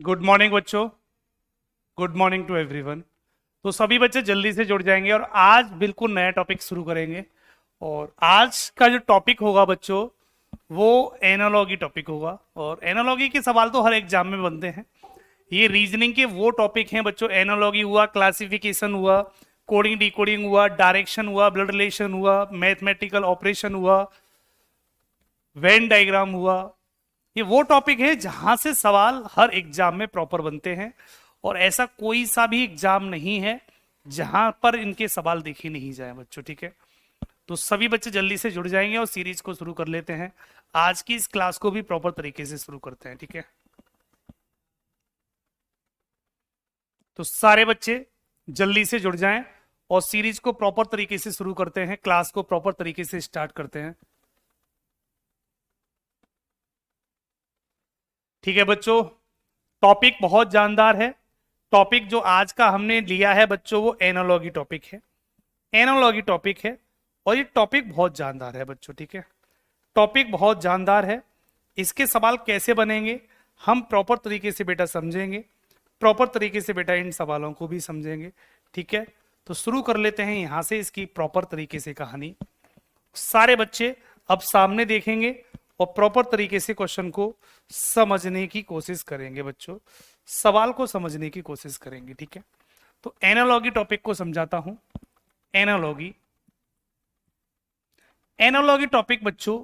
Good morning बच्चों। Good morning to everyone. तो सभी बच्चे जल्दी से जुड़ जाएंगे और आज बिल्कुल नया टॉपिक शुरू करेंगे। और आज का जो टॉपिक होगा बच्चों, वो एनालॉगी टॉपिक होगा। और एनालॉगी के सवाल तो हर एग्जाम में बनते हैं। ये रीजनिंग के वो टॉपिक हैं बच्चों। एनालॉगी हुआ, क्लासिफिकेशन हुआ, कोडिंग डिकोडिंग हुआ, डायरेक्शन हुआ, ब्लड रिलेशन हुआ, मैथमेटिकल ऑपरेशन हुआ, वेन डायग्राम हुआ। ये वो टॉपिक है जहां से सवाल हर एग्जाम में प्रॉपर बनते हैं। और ऐसा कोई सा भी एग्जाम नहीं है जहां पर इनके सवाल देखे नहीं जाए बच्चों, ठीक है। तो सभी बच्चे जल्दी से जुड़ जाएंगे और सीरीज को शुरू कर लेते हैं। आज की इस क्लास को भी प्रॉपर तरीके से शुरू करते हैं, ठीक है। तो सारे बच्चे जल्दी से जुड़ जाएं और सीरीज को प्रॉपर तरीके से शुरू करते हैं, क्लास को प्रॉपर तरीके से स्टार्ट करते हैं, ठीक है बच्चों। टॉपिक बहुत जानदार है। टॉपिक जो आज का हमने लिया है बच्चों, वो एनालॉगी टॉपिक है। एनालॉगी टॉपिक है और ये टॉपिक बहुत जानदार है बच्चों, ठीक है। टॉपिक बहुत जानदार है। इसके सवाल कैसे बनेंगे हम प्रॉपर तरीके से बेटा समझेंगे। प्रॉपर तरीके से बेटा इन सवालों को भी समझेंगे, ठीक है। तो शुरू कर लेते हैं यहां से इसकी प्रॉपर तरीके से कहानी। सारे बच्चे अब सामने देखेंगे और प्रॉपर तरीके से क्वेश्चन को समझने की कोशिश करेंगे बच्चों। सवाल को समझने की कोशिश करेंगे, ठीक है। तो एनालॉगी टॉपिक को समझाता हूं। एनालॉगी, एनालॉगी टॉपिक बच्चों,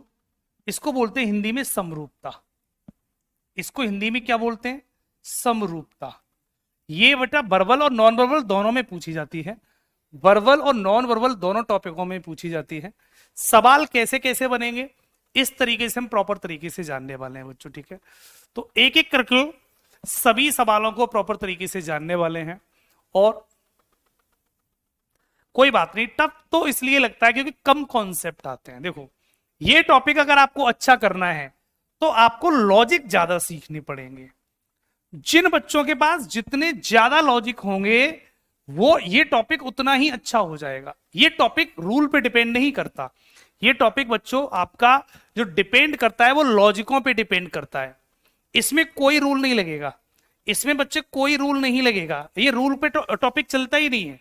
इसको बोलते हैं हिंदी में समरूपता। इसको हिंदी में क्या बोलते हैं? समरूपता। ये बेटा वर्बल और नॉन वर्बल दोनों में पूछी जाती है। वर्बल और नॉन वर्बल दोनों टॉपिकों में पूछी जाती है। सवाल कैसे कैसे बनेंगे इस तरीके से हम प्रॉपर तरीके से जानने वाले हैं बच्चों, ठीक है। तो एक एक करके सभी सवालों को प्रॉपर तरीके से जानने वाले हैं। और कोई बात नहीं, टफ तो इसलिए लगता है क्योंकि कम कॉन्सेप्ट आते हैं। देखो, ये टॉपिक अगर आपको अच्छा करना है तो आपको लॉजिक ज्यादा सीखने पड़ेंगे। जिन बच्चों के पास जितने ज्यादा लॉजिक होंगे वो ये टॉपिक उतना ही अच्छा हो जाएगा। ये टॉपिक रूल पे डिपेंड नहीं करता। ये टॉपिक बच्चों आपका जो डिपेंड करता है वो लॉजिकों पे डिपेंड करता है। इसमें कोई रूल नहीं लगेगा। इसमें बच्चे कोई रूल नहीं लगेगा। ये रूल पे टॉपिक चलता ही नहीं है।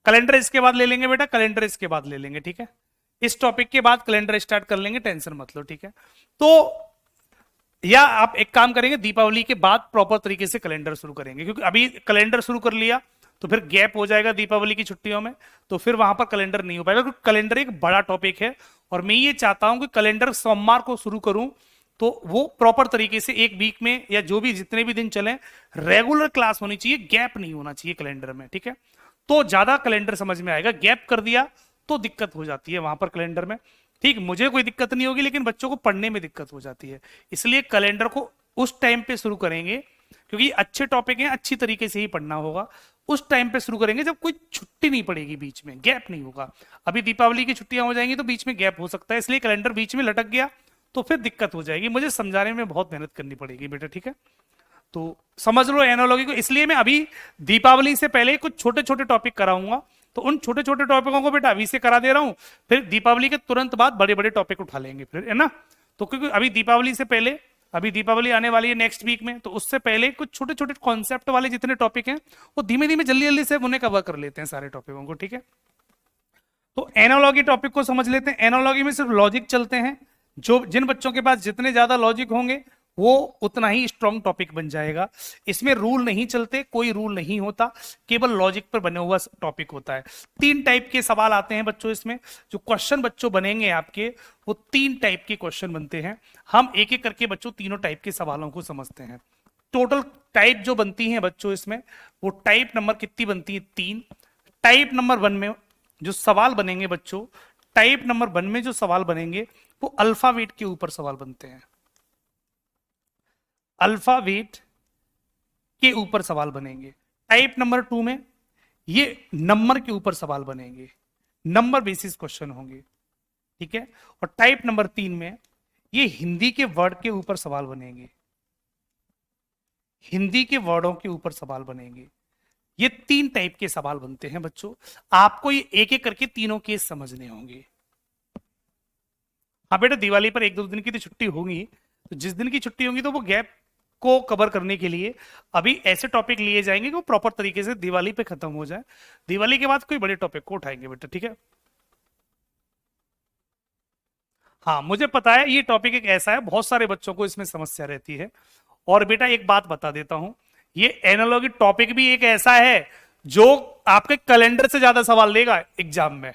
कैलेंडर इसके बाद ले लेंगे बेटा, कैलेंडर इसके बाद ले लेंगे, ठीक है। इस टॉपिक के बाद कैलेंडर स्टार्ट कर लेंगे, टेंशन मत लो, ठीक है। तो या आप एक काम करेंगे, दीपावली के बाद प्रॉपर तरीके से कैलेंडर शुरू करेंगे, क्योंकि अभी कैलेंडर शुरू कर लिया तो फिर गैप हो जाएगा दीपावली की छुट्टियों में, तो फिर वहां पर कैलेंडर नहीं हो पाएगा, क्योंकि कैलेंडर एक बड़ा टॉपिक है। और मैं ये चाहता हूं कि कैलेंडर सोमवार को शुरू करूं तो वो प्रॉपर तरीके से एक वीक में या जो भी जितने भी दिन चले रेगुलर क्लास होनी चाहिए, गैप नहीं होना चाहिए कैलेंडर में, ठीक है। तो ज्यादा कैलेंडर समझ में आएगा। गैप कर दिया तो दिक्कत हो जाती है वहां पर कैलेंडर में, ठीक। मुझे कोई दिक्कत नहीं होगी लेकिन बच्चों को पढ़ने में दिक्कत हो जाती है। इसलिए कैलेंडर को उस टाइम पे शुरू करेंगे, क्योंकि अच्छे टॉपिक हैं, अच्छी तरीके से ही पढ़ना होगा। उस टाइम पे शुरू करेंगे जब कोई छुट्टी नहीं पड़ेगी, बीच में गैप नहीं होगा। अभी दीपावली की छुट्टियां हो जाएंगी तो बीच में गैप हो सकता है, इसलिए कैलेंडर बीच में लटक गया तो फिर दिक्कत हो जाएगी। मुझे समझाने में बहुत मेहनत करनी पड़ेगी बेटा, ठीक है। तो समझ लो एनालॉगी को। इसलिए मैं अभी दीपावली से पहले कुछ छोटे छोटे टॉपिक कराऊंगा, तो उन छोटे छोटे टॉपिकों को बेटा अभी से करा दे रहा हूं। फिर दीपावली के तुरंत बाद बड़े बड़े टॉपिक उठा लेंगे फिर, है ना। तो क्योंकि अभी दीपावली से पहले, अभी दीपावली आने वाली है नेक्स्ट वीक में, तो उससे पहले कुछ छोटे छोटे कॉन्सेप्ट वाले जितने टॉपिक हैं वो धीमे धीमे जल्दी जल्दी से उन्हें कवर कर लेते हैं सारे टॉपिकों को, ठीक है। तो एनालॉगी टॉपिक को समझ लेते हैं। एनालॉगी में सिर्फ लॉजिक चलते हैं। जो जिन बच्चों के पास जितने ज्यादा लॉजिक होंगे वो उतना ही स्ट्रॉन्ग टॉपिक बन जाएगा। इसमें रूल नहीं चलते, कोई रूल नहीं होता, केवल लॉजिक पर बने हुआ टॉपिक होता है। तीन टाइप के सवाल आते हैं बच्चों इसमें। जो क्वेश्चन बच्चों बनेंगे आपके, वो तीन टाइप के क्वेश्चन बनते हैं। हम एक एक करके बच्चों तीनों टाइप के सवालों को समझते हैं। टोटल टाइप जो बनती है बच्चों इसमें, वो टाइप नंबर कितनी बनती है? तीन। टाइप नंबर वन में जो सवाल बनेंगे बच्चों, टाइप नंबर वन में जो सवाल बनेंगे वो अल्फाबेट के ऊपर सवाल बनते हैं। अल्फाबेट के ऊपर सवाल बनेंगे। टाइप नंबर टू में ये नंबर के ऊपर सवाल बनेंगे, नंबर बेसिस क्वेश्चन होंगे, ठीक है। और टाइप नंबर तीन में ये हिंदी के वर्ड के ऊपर सवाल बनेंगे, हिंदी के वर्डों के ऊपर सवाल बनेंगे। ये तीन टाइप के सवाल बनते हैं बच्चों। आपको ये एक एक करके तीनों केस समझने होंगे। हाँ बेटा, दिवाली पर एक दो दिन की तो छुट्टी होगी, तो जिस दिन की छुट्टी होगी तो वो गैप को कवर करने के लिए अभी ऐसे टॉपिक लिए जाएंगे कि वो प्रॉपर तरीके से दिवाली पे खत्म हो जाए। दिवाली के बाद कोई बड़े टॉपिक को उठाएंगे बेटा, ठीक है। हाँ मुझे पता है ये टॉपिक एक ऐसा है, बहुत सारे बच्चों को इसमें समस्या रहती है। और बेटा एक बात बता देता हूं, ये एनालॉगी टॉपिक भी एक ऐसा है जो आपके कैलेंडर से ज्यादा सवाल लेगा एग्जाम में।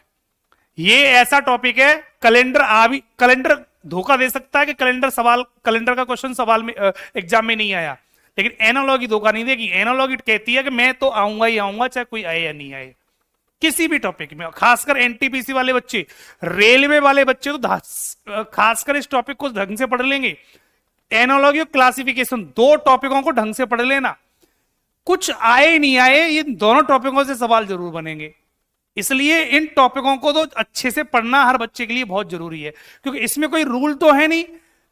ये ऐसा टॉपिक है, कैलेंडर धोखा दे सकता है कि कैलेंडर का क्वेश्चन सवाल में एग्जाम में नहीं आया, लेकिन एनालॉगी धोखा नहीं देगी। एनालॉगी कहती है कि मैं तो आऊंगा ही आऊंगा, चाहे कोई आए या नहीं आए, किसी भी टॉपिक में। खासकर एनटीपीसी वाले बच्चे, रेलवे वाले बच्चे तो खासकर इस टॉपिक को ढंग से पढ़ लेंगे। एनालॉगी और क्लासिफिकेशन दो टॉपिकों को ढंग से पढ़ लेना, कुछ आए नहीं आए ये दोनों टॉपिकों से सवाल जरूर बनेंगे। इसलिए इन टॉपिकों को तो अच्छे से पढ़ना हर बच्चे के लिए बहुत जरूरी है, क्योंकि इसमें कोई रूल तो है नहीं,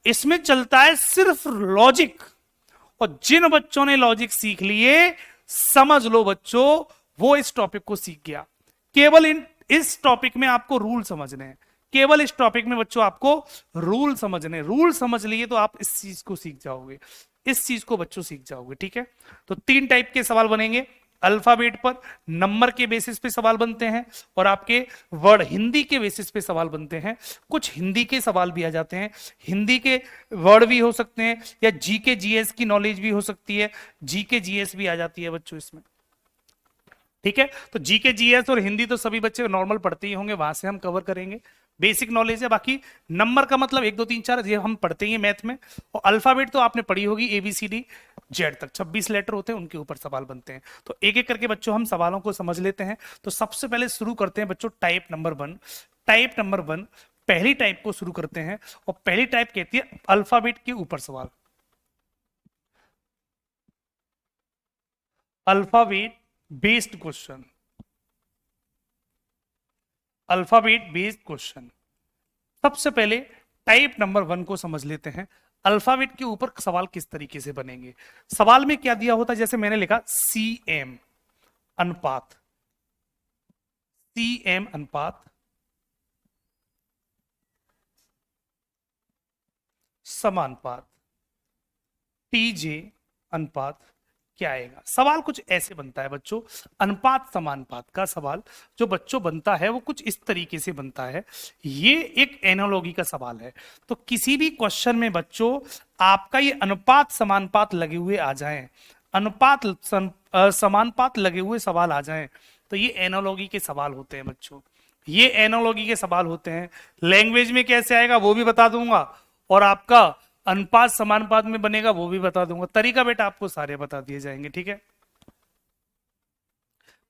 इसमें चलता है सिर्फ लॉजिक। और जिन बच्चों ने लॉजिक सीख लिए, समझ लो बच्चों वो इस टॉपिक को सीख गया। केवल इस टॉपिक में आपको रूल समझने हैं, केवल इस टॉपिक में बच्चों आपको रूल समझने, रूल समझ लिए तो आप इस चीज को सीख जाओगे, इस चीज को बच्चों सीख जाओगे, ठीक है। तो 3 टाइप के सवाल बनेंगे, अल्फाबेट पर, नंबर के बेसिस पे सवाल बनते हैं, और आपके वर्ड हिंदी के बेसिस पे सवाल बनते हैं। कुछ हिंदी के सवाल भी आ जाते हैं, हिंदी के वर्ड भी हो सकते हैं, या जीके जीएस की नॉलेज भी हो सकती है, जीके जीएस भी आ जाती है बच्चों इसमें, ठीक है। तो जीके जीएस और हिंदी तो सभी बच्चे नॉर्मल पढ़ते ही होंगे, वहां से हम कवर करेंगे, बेसिक नॉलेज है। बाकी नंबर का मतलब 1 2 3 4 ये हम पढ़ते ही मैथ में। और अल्फाबेट तो आपने पढ़ी होगी, ABCD जेड तक 26 लेटर होते हैं, उनके ऊपर सवाल बनते हैं। तो एक एक करके बच्चों हम सवालों को समझ लेते हैं। तो सबसे पहले शुरू करते हैं बच्चों टाइप नंबर 1। टाइप नंबर 1 पहली टाइप को शुरू करते हैं, और पहली टाइप कहती है अल्फाबेट के ऊपर सवाल। Alphabet based question, alphabet based question. सबसे पहले टाइप नंबर 1 को समझ लेते हैं, अल्फाबेट के ऊपर सवाल किस तरीके से बनेंगे। सवाल में क्या दिया होता है, जैसे मैंने लिखा CM अनुपात, CM अनुपात समानुपात, TJ अनुपात, क्या आएगा। सवाल कुछ ऐसे बनता है बच्चों, अनुपात समानुपात का सवाल जो बच्चों बनता है वो कुछ इस तरीके से बनता है। ये एक एनालॉगी का सवाल है। तो किसी भी क्वेश्चन में बच्चों आपका ये अनुपात समानुपात लगे हुए आ जाएं, अनुपात समानुपात लगे हुए सवाल आ जाएं, तो ये एनालॉगी के सवाल होते हैं बच्चों, ये एनालॉगी के सवाल होते हैं। लैंग्वेज में कैसे आएगा वो भी बता दूंगा, और आपका अनुपात समानुपात में बनेगा वो भी बता दूंगा। तरीका बेटा आपको सारे बता दिए जाएंगे, ठीक है।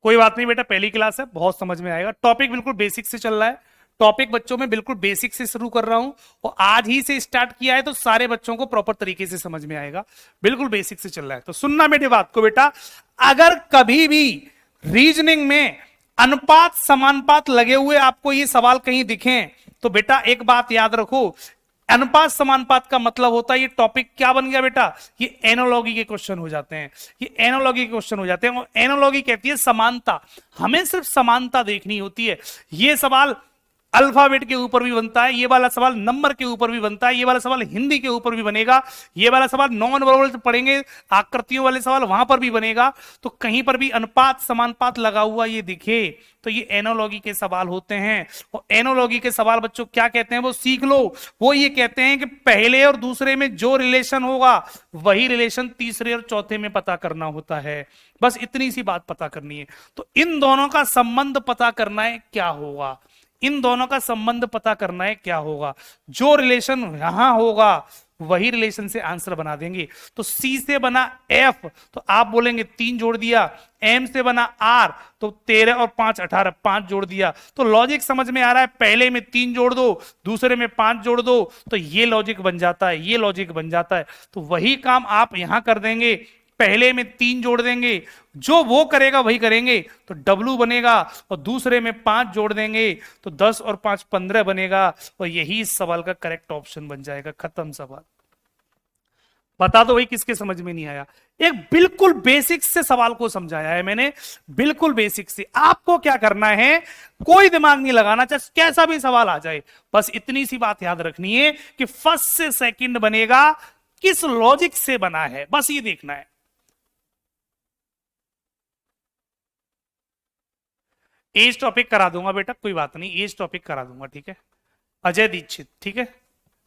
कोई बात नहीं बेटा, पहली क्लास है, बहुत समझ में आएगा। टॉपिक बिल्कुल बेसिक से चल रहा है, टॉपिक बच्चों में बिल्कुल बेसिक से शुरू कर रहा हूं, और आज ही से स्टार्ट किया है तो सारे बच्चों को प्रॉपर तरीके से समझ में आएगा। बिल्कुल बेसिक से चल रहा है। तो सुनना मेरी बात को बेटा, अगर कभी भी रीजनिंग में अनुपात समानुपात लगे हुए आपको ये सवाल कहीं दिखें, तो बेटा एक बात याद रखो, अनुपात समानुपात का मतलब होता है ये टॉपिक क्या बन गया बेटा, ये एनालॉगी के क्वेश्चन हो जाते हैं, ये एनालॉगी के क्वेश्चन हो जाते हैं। और एनालॉगी कहती है समानता, हमें सिर्फ समानता देखनी होती है। ये सवाल अल्फाबेट के ऊपर भी बनता है, ये वाला सवाल नंबर के ऊपर भी बनता है, ये वाला सवाल हिंदी के ऊपर भी बनेगा, ये वाला सवाल नॉन वर्बल पढ़ेंगे, आकृतियों वाले सवाल वहां पर भी बनेगा। तो कहीं पर भी अनुपात समानुपात लगा हुआ ये दिखे तो ये एनालॉगी के सवाल होते हैं। और एनालॉगी के सवाल बच्चों क्या कहते हैं वो सीख लो, वो ये कहते हैं कि पहले और दूसरे में जो रिलेशन होगा वही रिलेशन तीसरे और चौथे में पता करना होता है। बस इतनी सी बात पता करनी है। तो इन दोनों का संबंध पता करना है क्या होगा, इन दोनों का संबंध पता करना है क्या होगा, जो रिलेशन यहां होगा वही रिलेशन से आंसर बना देंगे। तो C से बना F तो आप बोलेंगे 3 जोड़ दिया, M से बना R तो 13 और 5 18, 5 जोड़ दिया। तो लॉजिक समझ में आ रहा है, पहले में 3 जोड़ दो, दूसरे में 5 जोड़ दो, तो ये लॉजिक बन जाता है, ये लॉजिक बन जाता है। तो वही काम आप यहां कर देंगे, पहले में 3 जोड़ देंगे, जो वो करेगा वही करेंगे, तो W बनेगा, और दूसरे में 5 जोड़ देंगे तो 10 और 5 15 बनेगा, और यही इस सवाल का करेक्ट ऑप्शन बन जाएगा। खत्म सवाल। बता दो भाई किसके समझ में नहीं आया। एक बिल्कुल बेसिक से सवाल को समझाया है मैंने, बिल्कुल बेसिक से। आपको क्या करना है, कोई दिमाग नहीं लगाना, चाहे कैसा भी सवाल आ जाए, बस इतनी सी बात याद रखनी है कि फर्स्ट से सेकंड बनेगा, किस लॉजिक से बना है, बस ये देखना है। एज टॉपिक करा दूंगा बेटा, कोई बात नहीं, एज टॉपिक करा दूंगा, ठीक है। अजय दीक्षित, ठीक है,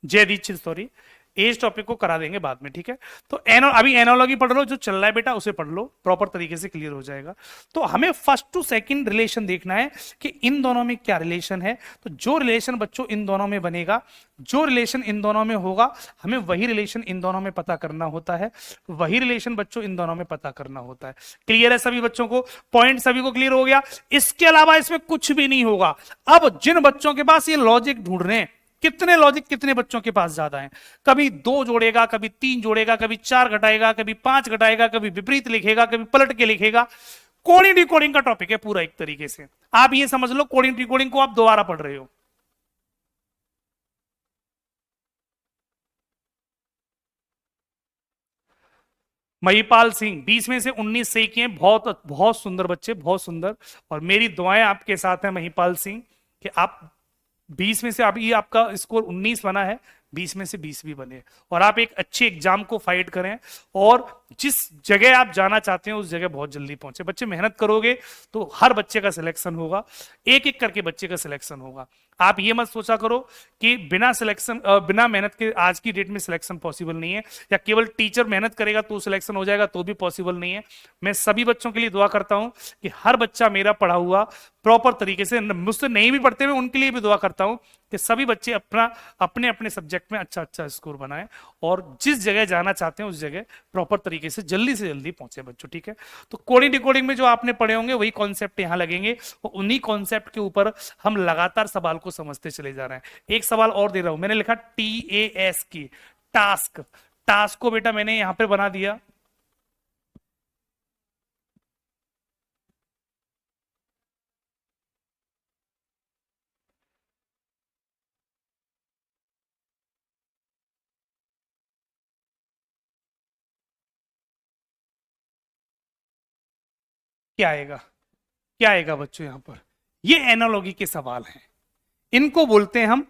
जय दीक्षित सॉरी, एज टॉपिक को करा देंगे बाद में, ठीक है। तो अभी एनोलॉजी पढ़ लो, जो चल रहा है बेटा उसे पढ़ लो, प्रॉपर तरीके से क्लियर हो जाएगा। तो हमें फर्स्ट टू सेकंड रिलेशन देखना है कि इन दोनों में क्या रिलेशन है। तो जो रिलेशन बच्चों इन दोनों में बनेगा, जो रिलेशन इन दोनों में होगा, हमें वही रिलेशन इन दोनों में पता करना होता है, वही रिलेशन बच्चों इन दोनों में पता करना होता है। क्लियर है सभी बच्चों को? पॉइंट सभी को क्लियर हो गया? इसके अलावा इसमें कुछ भी नहीं होगा। अब जिन बच्चों के पास ये लॉजिक ढूंढ रहे हैं, कितने लॉजिक कितने बच्चों के पास ज्यादा है, कभी 2 जोड़ेगा, कभी 3 जोड़ेगा, कभी 4 घटाएगा, कभी 5 घटाएगा, कभी विपरीत लिखेगा, कभी पलट के लिखेगा। कोडिंग डिकोडिंग का टॉपिक है पूरा, एक तरीके से आप ये समझ लो कोडिंग डिकोडिंग को आप दोबारा पढ़ रहे हो। महिपाल सिंह 20 में से 19 सही किए, बहुत बहुत सुंदर बच्चे, बहुत सुंदर। और मेरी दुआएं आपके साथ हैं महिपाल सिंह कि आप 20 में से अभी आपका स्कोर 19 बना है, 20 में से 20 भी बने और आप एक अच्छे एग्जाम को फाइट करें और जिस जगह आप जाना चाहते हैं उस जगह बहुत जल्दी पहुंचे। बच्चे मेहनत करोगे तो हर बच्चे का सिलेक्शन होगा, एक एक करके बच्चे का सिलेक्शन होगा। आप ये मत सोचा करो कि बिना सिलेक्शन बिना मेहनत के आज की डेट में सिलेक्शन पॉसिबल नहीं है, या केवल टीचर मेहनत करेगा तो सिलेक्शन हो जाएगा, तो भी पॉसिबल नहीं है। मैं सभी बच्चों के लिए दुआ करता हूं कि हर बच्चा मेरा पढ़ा हुआ प्रॉपर तरीके से, मुझसे नहीं भी पढ़ते हुए उनके लिए भी दुआ करता हूं कि सभी बच्चे अपने अपने सब्जेक्ट में अच्छा अच्छा स्कोर बनाएं और जिस जगह जाना चाहते हैं उस जगह प्रॉपर तरीके से जल्दी पहुंचे बच्चों, ठीक है। तो कोडिंग डिकोडिंग में जो आपने पढ़े होंगे वही कॉन्सेप्ट यहां लगेंगे और उन्हीं कॉन्सेप्ट के ऊपर हम लगातार सवाल को समझते चले जा रहे हैं। एक सवाल और दे रहा हूं, मैंने लिखा TAS की, टास्क। टास्क को बेटा मैंने यहां पर बना दिया, क्या आएगा, क्या आएगा बच्चों यहां पर? ये एनालॉजी के सवाल हैं, इनको बोलते हैं हम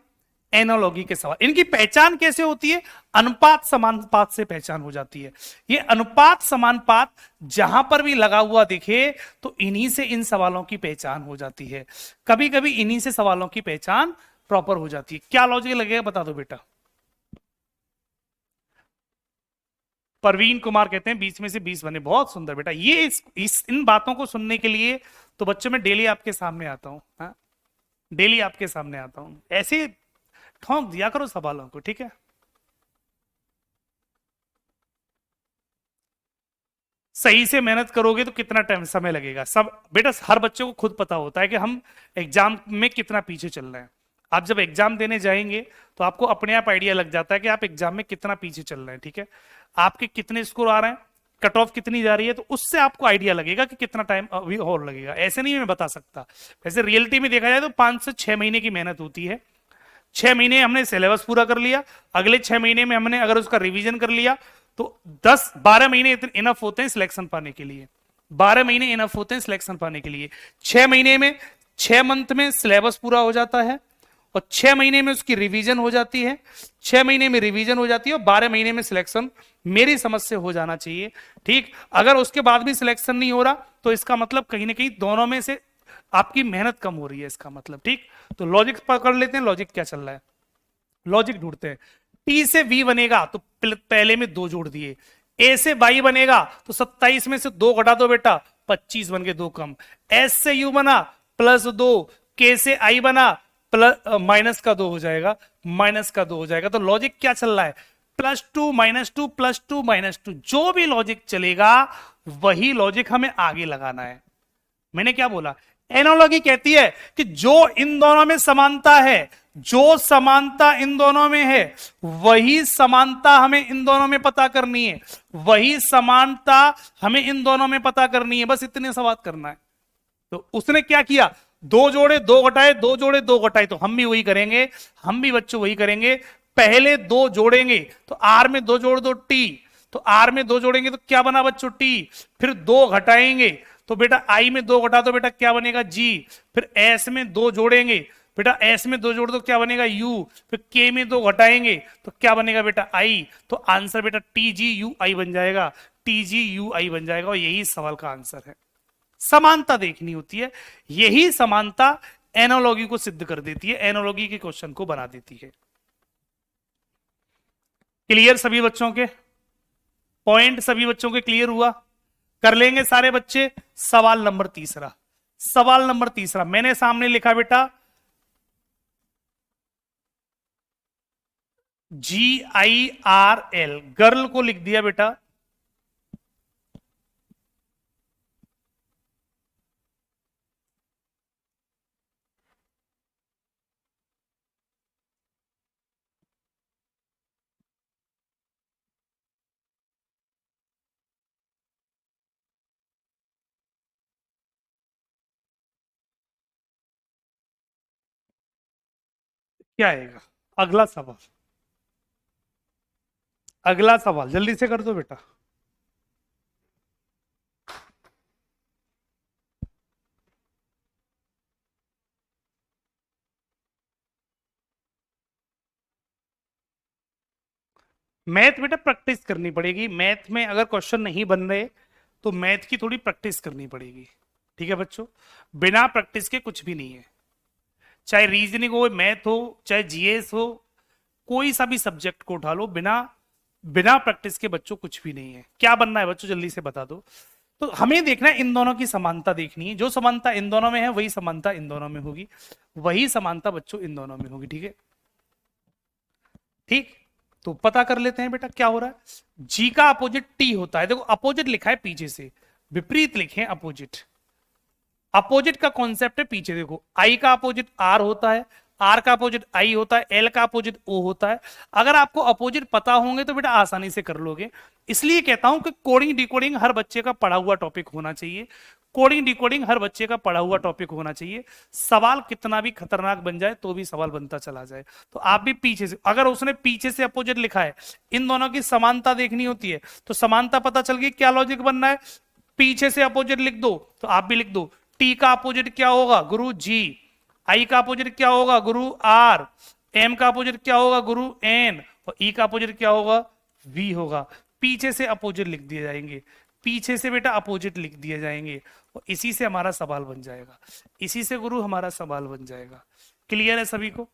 एनालॉजी के सवाल। इनकी पहचान कैसे होती है? अनुपात समानुपात से पहचान हो जाती है। ये अनुपात समानुपात जहां पर भी लगा हुआ दिखे तो इन्हीं से इन सवालों की पहचान हो जाती है, कभी कभी इन्हीं से सवालों की पहचान प्रॉपर हो जाती है। क्या लॉजिक लगेगा बता दो बेटा। परवीन कुमार कहते हैं 20 में से 20 बने, बहुत सुंदर बेटा। ये इन बातों को सुनने के लिए तो बच्चों में डेली आपके सामने आता हूं, हाँ? डेली आपके सामने आता हूं, ऐसे ठोंक दिया करो सवालों को, ठीक है। सही से मेहनत करोगे तो कितना टाइम समय लगेगा सब बेटा हर बच्चे को खुद पता होता है कि हम एग्जाम में कितना पीछे चल रहे हैं। आप जब एग्जाम देने जाएंगे तो आपको अपने आप आइडिया लग जाता है कि आप एग्जाम में कितना पीछे चल रहे हैं, ठीक है। आपके कितने स्कोर आ रहे हैं, कट ऑफ कितनी जा रही है, तो उससे आपको आइडिया लगेगा कि कितना टाइम अभी और लगेगा। ऐसे नहीं मैं बता सकता, वैसे रियलिटी में देखा जाए तो 5 से 6 महीने की मेहनत होती है। 6 महीने हमने सिलेबस पूरा कर लिया, अगले 6 महीने में हमने अगर उसका रिवीजन कर लिया तो 10-12 महीने इनफ होते हैं सिलेक्शन पाने के लिए। 12 महीने इनफ होते हैं सिलेक्शन पाने के लिए। 6 महीने में 6 मंथ में सिलेबस पूरा हो जाता है और 6 महीने में उसकी रिवीजन हो जाती है। 6 महीने में रिवीजन हो जाती है और 12 महीने में सिलेक्शन मेरी समझ से हो जाना चाहिए, ठीक। अगर उसके बाद भी सिलेक्शन नहीं हो रहा तो इसका मतलब कहीं ना कहीं दोनों में से आपकी मेहनत कम हो रही है, इसका मतलब, ठीक। तो लॉजिक पकड़ लेते हैं, लॉजिक क्या चल रहा है, लॉजिक ढूंढते हैं। टी से वी बनेगा तो पहले में 2 जोड़ दिए, ए से वाई बनेगा तो 27 में से 2 घटा दो बेटा, 25 बन गए, 2 कम। एस से यू बना +2, के से आई बना माइनस का 2 हो जाएगा, माइनस का 2 हो जाएगा। तो लॉजिक क्या चल रहा है, +2 -2 +2 -2। जो भी लॉजिक चलेगा वही लॉजिक हमें आगे लगाना है। मैंने क्या बोला, एनालॉजी कहती है कि जो इन दोनों में समानता है, जो समानता इन दोनों में है वही समानता हमें इन दोनों में पता करनी है, वही समानता हमें इन दोनों में पता करनी है, बस इतने सवाल करना है। तो उसने क्या किया, 2 जोड़े 2 घटाए, 2 जोड़े 2 घटाए, तो हम भी वही करेंगे, हम भी बच्चों वही करेंगे। पहले 2 जोड़ेंगे तो आर में 2 जोड़ दो टी, तो आर में 2 जोड़ेंगे तो क्या बना बच्चों टी, फिर 2 घटाएंगे तो बेटा आई में 2 घटा दो बेटा क्या बनेगा जी, फिर एस में 2 जोड़ेंगे बेटा एस में 2 जोड़ दो क्या बनेगा यू, फिर के में 2 घटाएंगे तो क्या बनेगा बेटा आई, तो आंसर बेटा टी जी यू आई बन जाएगा, टी जी यू आई बन जाएगा, और यही सवाल का आंसर है। समानता देखनी होती है, यही समानता एनोलॉजी को सिद्ध कर देती है, एनोलॉजी के क्वेश्चन को बना देती है। क्लियर सभी बच्चों के पॉइंट, सभी बच्चों के क्लियर हुआ? कर लेंगे सारे बच्चे। सवाल नंबर तीसरा, सवाल नंबर तीसरा मैंने सामने लिखा बेटा GIRL, गर्ल को लिख दिया बेटा क्या आएगा? अगला सवाल, अगला सवाल जल्दी से कर दो बेटा। मैथ बेटा प्रैक्टिस करनी पड़ेगी, मैथ में अगर क्वेश्चन नहीं बन रहे तो मैथ की थोड़ी प्रैक्टिस करनी पड़ेगी, ठीक है बच्चों? बिना प्रैक्टिस के कुछ भी नहीं है, चाहे रीजनिंग हो, मैथ हो, चाहे जीएस हो, कोई सा भी सब्जेक्ट को उठा लो, बिना बिना प्रैक्टिस के बच्चों कुछ भी नहीं है। क्या बनना है बच्चों जल्दी से बता दो। तो हमें देखना है, इन दोनों की समानता देखनी है, जो समानता इन दोनों में है वही समानता इन दोनों में होगी, वही समानता बच्चों इन दोनों में होगी, ठीक है? ठीक, तो पता कर लेते हैं बेटा क्या हो रहा है। जी का अपोजिट टी होता है, देखो अपोजिट लिखा है पीछे से, विपरीत लिखे अपोजिट, अपोजिट का कॉन्सेप्ट है पीछे देखो, आई का अपोजिट आर होता है, आर का अपोजिट आई होता है, एल का अपोजिट ओ होता है। अगर आपको अपोजिट पता होंगे तो बेटा आसानी से कर लोगे, इसलिए कहता हूं कि कोडिंग डिकोडिंग हर बच्चे का पढ़ा हुआ टॉपिक होना चाहिए, कोडिंग डिकोडिंग हर बच्चे का पढ़ा हुआ टॉपिक होना चाहिए। सवाल कितना भी खतरनाक बन जाए तो भी सवाल बनता चला जाए, तो आप भी पीछे से, अगर उसने पीछे से अपोजिट लिखा है, इन दोनों की समानता देखनी होती है, तो समानता पता चल गई, क्या लॉजिक बनना है, पीछे से अपोजिट लिख दो, तो आप भी लिख दो टी का अपोजिट क्या होगा गुरु जी, आई का अपोजिट क्या होगा गुरु आर, एम का अपोजिट क्या होगा गुरु एन, और ई का अपोजिट क्या होगा वी होगा। पीछे से अपोजिट लिख दिए जाएंगे, पीछे से बेटा अपोजिट लिख दिए जाएंगे, और इसी से हमारा सवाल बन जाएगा, इसी से गुरु हमारा सवाल बन जाएगा। क्लियर है सभी को?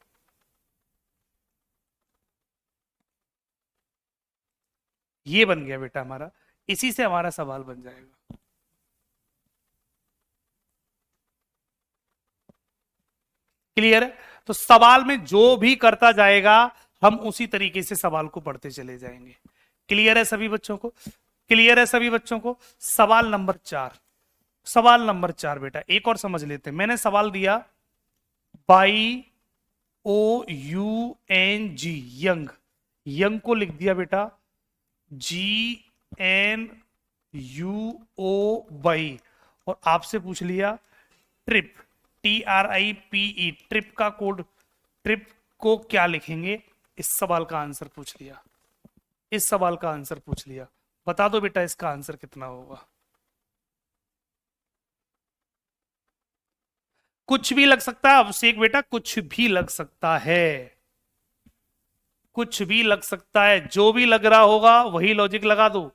ये बन गया बेटा हमारा, इसी से हमारा सवाल बन जाएगा। क्लियर है? तो सवाल में जो भी करता जाएगा हम उसी तरीके से सवाल को पढ़ते चले जाएंगे। क्लियर है सभी बच्चों को? क्लियर है सभी बच्चों को? सवाल नंबर 4, सवाल नंबर 4 बेटा एक और समझ लेते हैं। मैंने सवाल दिया Y O U N G, young, young को लिख दिया बेटा GNUOY, और आपसे पूछ लिया ट्रिप, TRIPE, ट्रिप का कोड, ट्रिप को क्या लिखेंगे, इस सवाल का आंसर पूछ लिया, इस सवाल का आंसर पूछ लिया, बता दो बेटा इसका आंसर कितना होगा। कुछ भी लग सकता है अभिषेक बेटा, कुछ भी लग सकता है, कुछ भी लग सकता है, जो भी लग रहा होगा वही लॉजिक लगा दो।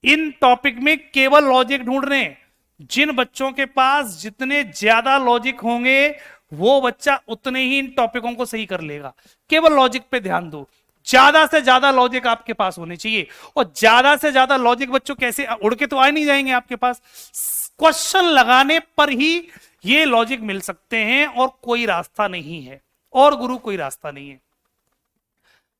इन टॉपिक में केवल लॉजिक ढूंढ रहे हैं, जिन बच्चों के पास जितने ज्यादा लॉजिक होंगे वो बच्चा उतने ही इन टॉपिकों को सही कर लेगा। केवल लॉजिक पे ध्यान दो, ज्यादा से ज्यादा लॉजिक आपके पास होने चाहिए, और ज्यादा से ज्यादा लॉजिक बच्चों कैसे, उड़ के तो आ नहीं जाएंगे आपके पास, क्वेश्चन लगाने पर ही ये लॉजिक मिल सकते हैं, और कोई रास्ता नहीं है, और गुरु कोई रास्ता नहीं है।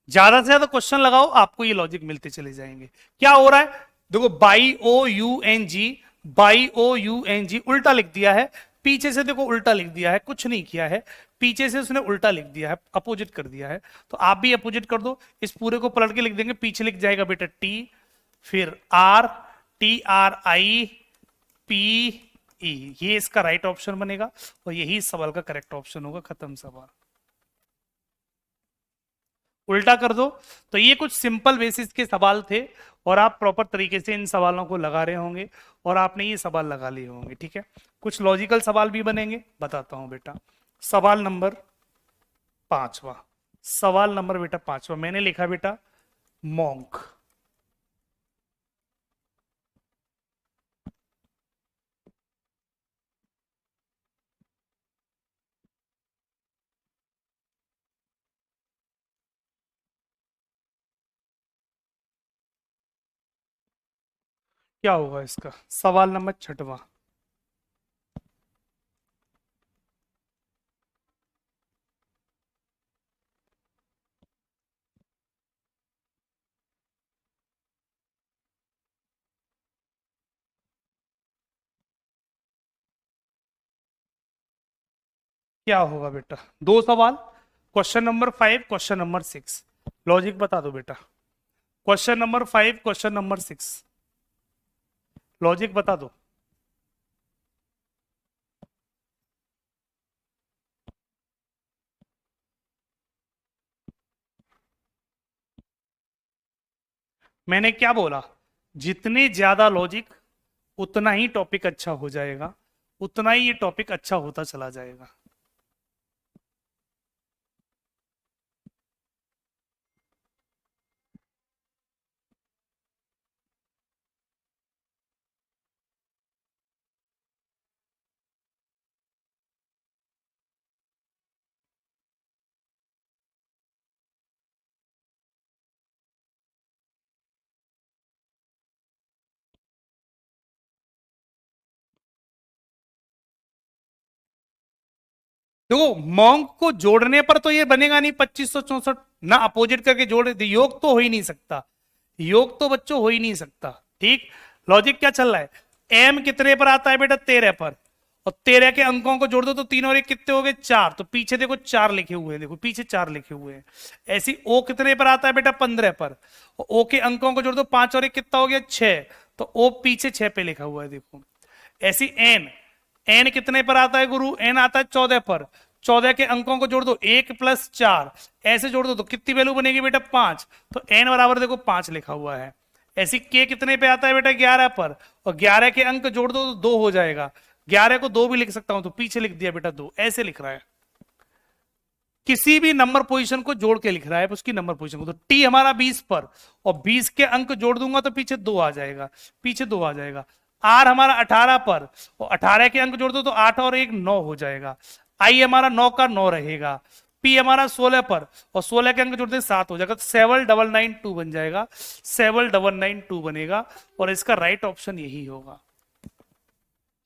ज्यादा से ज्यादा क्वेश्चन लगाओ आपको ये लॉजिक मिलते चले जाएंगे। क्या हो रहा है देखो, Y O U N G, Y O U N G उल्टा लिख दिया है, पीछे से देखो उल्टा लिख दिया है, कुछ नहीं किया है, पीछे से उसने उल्टा लिख दिया है, अपोजिट कर दिया है, तो आप भी अपोजिट कर दो, इस पूरे को पलट के लिख देंगे, पीछे लिख जाएगा बेटा टी, फिर आर, TRIPE, ये इसका राइट ऑप्शन बनेगा, और यही सवाल का करेक्ट ऑप्शन होगा, खत्म सवाल। उल्टा कर दो। तो ये कुछ सिंपल बेसिस के सवाल थे, और आप प्रॉपर तरीके से इन सवालों को लगा रहे होंगे, और आपने ये सवाल लगा लिए होंगे, ठीक है? कुछ लॉजिकल सवाल भी बनेंगे, बताता हूं बेटा। सवाल नंबर पांचवा सवाल नंबर बेटा पांचवा मैंने लिखा बेटा मॉन्क। क्या होगा इसका सवाल नंबर छठवां। क्या होगा बेटा दो सवाल, question number 5 question number 6। Logic बता दो बेटा। Question number 5 question number 6 logic बता दो। मैंने क्या बोला, जितने ज्यादा लॉजिक उतना ही टॉपिक अच्छा हो जाएगा, उतना ही ये टॉपिक अच्छा होता चला जाएगा। देखो मॉन्क को जोड़ने पर तो ये बनेगा नहीं 2564 ना, अपोजिट करके जोड़ दे योग तो हो ही नहीं सकता, योग तो बच्चों हो ही नहीं सकता। ठीक, लॉजिक क्या चल रहा है, एम कितने पर आता है बेटा 13 पर, और 13 के अंकों को जोड़ दो तो 3 और 1 कितने हो गए 4, तो पीछे देखो 4 लिखे हुए हैं, देखो पीछे 4 लिखे हुए हैं। ऐसी ओ कितने पर आता है बेटा 15 पर, और ओ के अंकों को जोड़ दो 5 और 1 कितना हो गया 6, तो ओ पीछे 6 पे लिखा हुआ है देखो। ऐसी एन, एन कितने पर आता है गुरु, एन आता है 14 पर, 14 के अंकों को जोड़ दो 1 + 4, ऐसे जोड़ दो तो कितनी वैल्यू बनेगी बेटा 5, तो एन बराबर देखो 5 लिखा हुआ है। ऐसी के कितने पे आता है बेटा 11 पर, और 11 के अंक जोड़ दो तो 2 हो जाएगा, 11 को 2 भी लिख सकता हूं तो पीछे लिख दिया बेटा 2, ऐसे लिख रहा है। किसी भी नंबर पोजीशन को जोड़ के लिख रहा है उसकी नंबर पोजीशन को, तो टी हमारा 20 पर, और 20 के अंक जोड़ दूंगा तो पीछे 2 आ जाएगा, पीछे 2 आ जाएगा। आर हमारा 18 पर, और 18 के अंक जोड़ दो तो 8 और 1 9 हो जाएगा। आई हमारा 9 का 9 रहेगा। पी हमारा 16 पर, और 16 के अंक जोड़ते 7 हो जाएगा, तो 7992 बन जाएगा, 7992 बनेगा, और इसका राइट ऑप्शन यही होगा।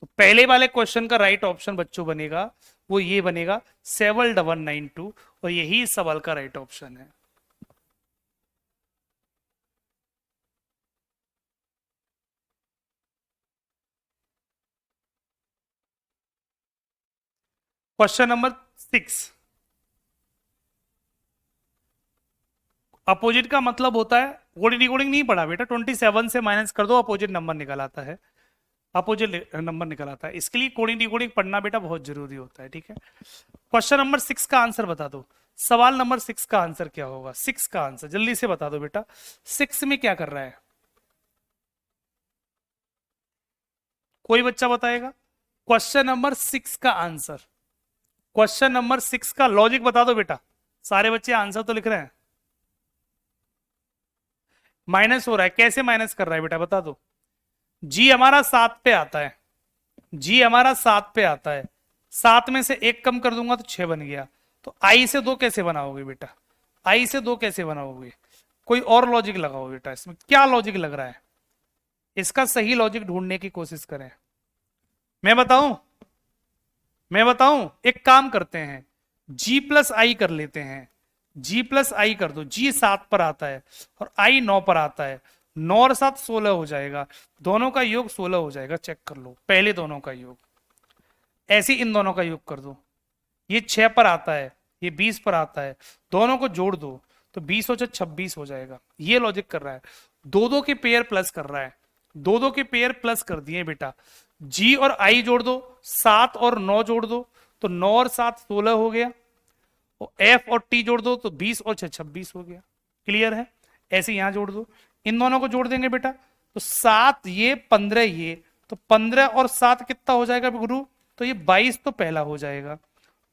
तो पहले वाले क्वेश्चन का राइट ऑप्शन बच्चों बनेगा वो ये बनेगा 7192, और यही इस सवाल का राइट ऑप्शन है। क्वेश्चन नंबर 6, अपोजिट का मतलब होता है, कोडिंग डिकोडिंग नहीं पढ़ा बेटा, 27 से माइनस कर दो अपोजिट नंबर निकल आता है, अपोजिट नंबर निकल आता है, इसके लिए कोडिंग डिकोडिंग पढ़ना बेटा बहुत जरूरी होता है। ठीक है, क्वेश्चन नंबर 6 का आंसर बता दो। सवाल नंबर 6 का आंसर क्या होगा, 6 का आंसर जल्दी से बता दो बेटा। 6 में क्या कर रहा है, कोई बच्चा बताएगा। क्वेश्चन नंबर 6 का आंसर, क्वेश्चन नंबर 6 का लॉजिक बता दो बेटा। सारे बच्चे आंसर तो लिख रहे हैं। माइनस हो रहा है, कैसे माइनस कर रहा है बेटा बता दो। जी हमारा 7 पे आता है, जी हमारा 7 पे आता है, 7 में से 1 कम कर दूंगा तो 6 बन गया, तो आई से 2 कैसे बनाओगे बेटा, आई से 2 कैसे बनाओगे, कोई और लॉजिक लगाओ बेटा, इसमें क्या लॉजिक लग रहा है, इसका सही लॉजिक ढूंढने की कोशिश करें। मैं बताऊं, मैं बताऊं, एक काम करते हैं, G+I कर लेते हैं, G+I कर दो, G 7 पर आता है और I 9 पर आता है, 9 और 7 16 हो जाएगा, दोनों का योग 16 हो जाएगा, चेक कर लो पहले दोनों का योग, ऐसे इन दोनों का योग कर दो, ये 6 पर आता है, ये 20 पर आता है, दोनों को जोड़ दो तो 20 हो 26 हो जाएगा, ये लॉजिक कर रहा है। दो दो के पेयर प्लस कर रहा है, दो दो के पेयर प्लस कर दिए बेटा, जी और आई जोड़ दो, 7 और 9 जोड़ दो तो 9 और 7 16 हो गया, और एफ और टी जोड़ दो तो 20 और 6 26 हो गया। क्लियर है, ऐसे यहां जोड़ दो, इन दोनों को जोड़ देंगे बेटा तो 7 ये 15 ये, तो 15 और 7 कितना हो जाएगा गुरु, तो ये 22 तो पहला हो जाएगा,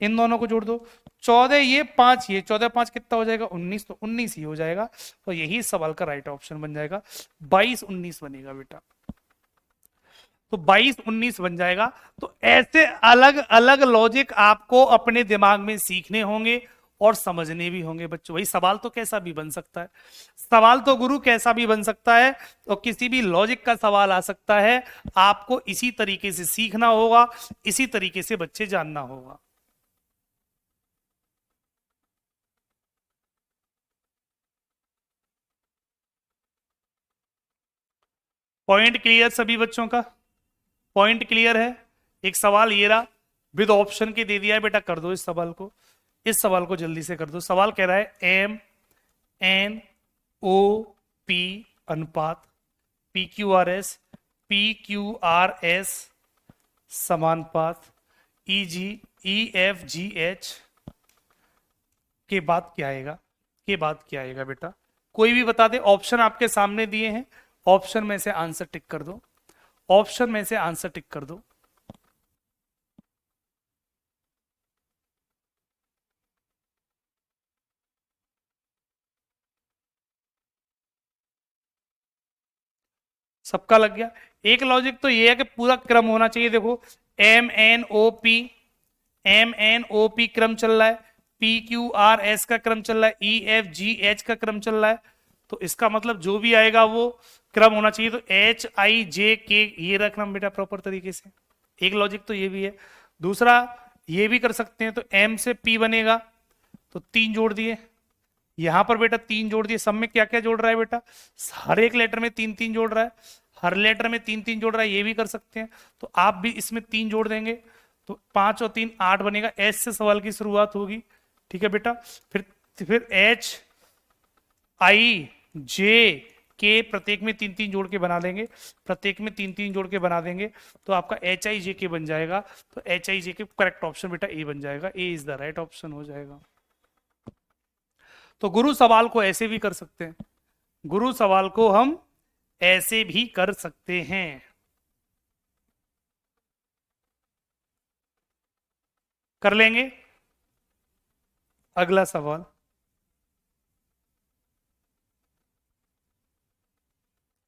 इन दोनों को जोड़ दो 14 ये 5 ये 14 5 कितना हो जाएगा 19, तो 19 ही हो जाएगा। तो यही सवाल का राइट ऑप्शन बन जाएगा, 22 19 बनेगा बेटा। तो 22 19 बन जाएगा। तो ऐसे अलग अलग लॉजिक आपको अपने दिमाग में सीखने होंगे और समझने भी होंगे बच्चों। भाई सवाल तो कैसा भी बन सकता है, सवाल तो गुरु कैसा भी बन सकता है, तो किसी भी लॉजिक का सवाल आ सकता है। आपको इसी तरीके से सीखना होगा, इसी तरीके से बच्चे जानना होगा। पॉइंट क्लियर सभी बच्चों का? पॉइंट क्लियर है? एक सवाल ये रहा, विद ऑप्शन के दे दिया है बेटा, कर दो इस सवाल को, इस सवाल को जल्दी से कर दो। सवाल कह रहा है एम एन ओ पी अनुपात पी क्यू आर एस समानुपात ई जी ई एफ जी एच के बाद क्या आएगा, के बाद क्या आएगा बेटा? कोई भी बता दे। ऑप्शन आपके सामने दिए हैं, ऑप्शन में से आंसर टिक कर दो, ऑप्शन में से आंसर टिक कर दो। सबका लग गया? एक लॉजिक तो ये है कि पूरा क्रम होना चाहिए। देखो M N O P, M N O P क्रम चल रहा है, पी क्यू आर एस का क्रम चल रहा है, ई एफ जी एच का क्रम चल रहा है। तो इसका मतलब जो भी आएगा वो क्रम होना चाहिए। तो एच आई जे के ये रखना बेटा प्रॉपर तरीके से। एक लॉजिक तो ये भी है। दूसरा ये भी कर सकते हैं, तो एम से पी बनेगा, तो 3 जोड़ दिए, यहां पर बेटा 3 जोड़ दिए। सब में क्या क्या जोड़ रहा है बेटा? हर एक लेटर में 3 3 जोड़ रहा है, हर लेटर में 3 3 जोड़ रहा है। ये भी कर सकते हैं, तो आप भी इसमें 3 जोड़ देंगे, तो 5 और 3 8 बनेगा। एस से सवाल की शुरुआत होगी, ठीक है बेटा। फिर एच आई जे के प्रत्येक में 3 3 जोड़ के बना देंगे, प्रत्येक में 3 3 जोड़ के बना देंगे, तो आपका एच आई जे के बन जाएगा। तो एच आई जे के करेक्ट ऑप्शन बेटा ए बन जाएगा, ए इज द राइट ऑप्शन हो जाएगा। तो गुरु सवाल को ऐसे भी कर सकते हैं, गुरु सवाल को हम ऐसे भी कर सकते हैं। कर लेंगे। अगला सवाल,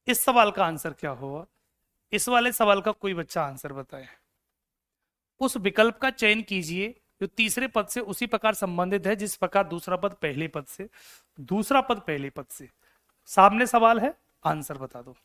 इस सवाल का आंसर क्या होगा? इस वाले सवाल का कोई बच्चा आंसर बताए। उस विकल्प का चयन कीजिए जो तीसरे पद से उसी प्रकार संबंधित है जिस प्रकार दूसरा पद पहले पद से, दूसरा पद पहले पद से। सामने सवाल है, आंसर बता दो।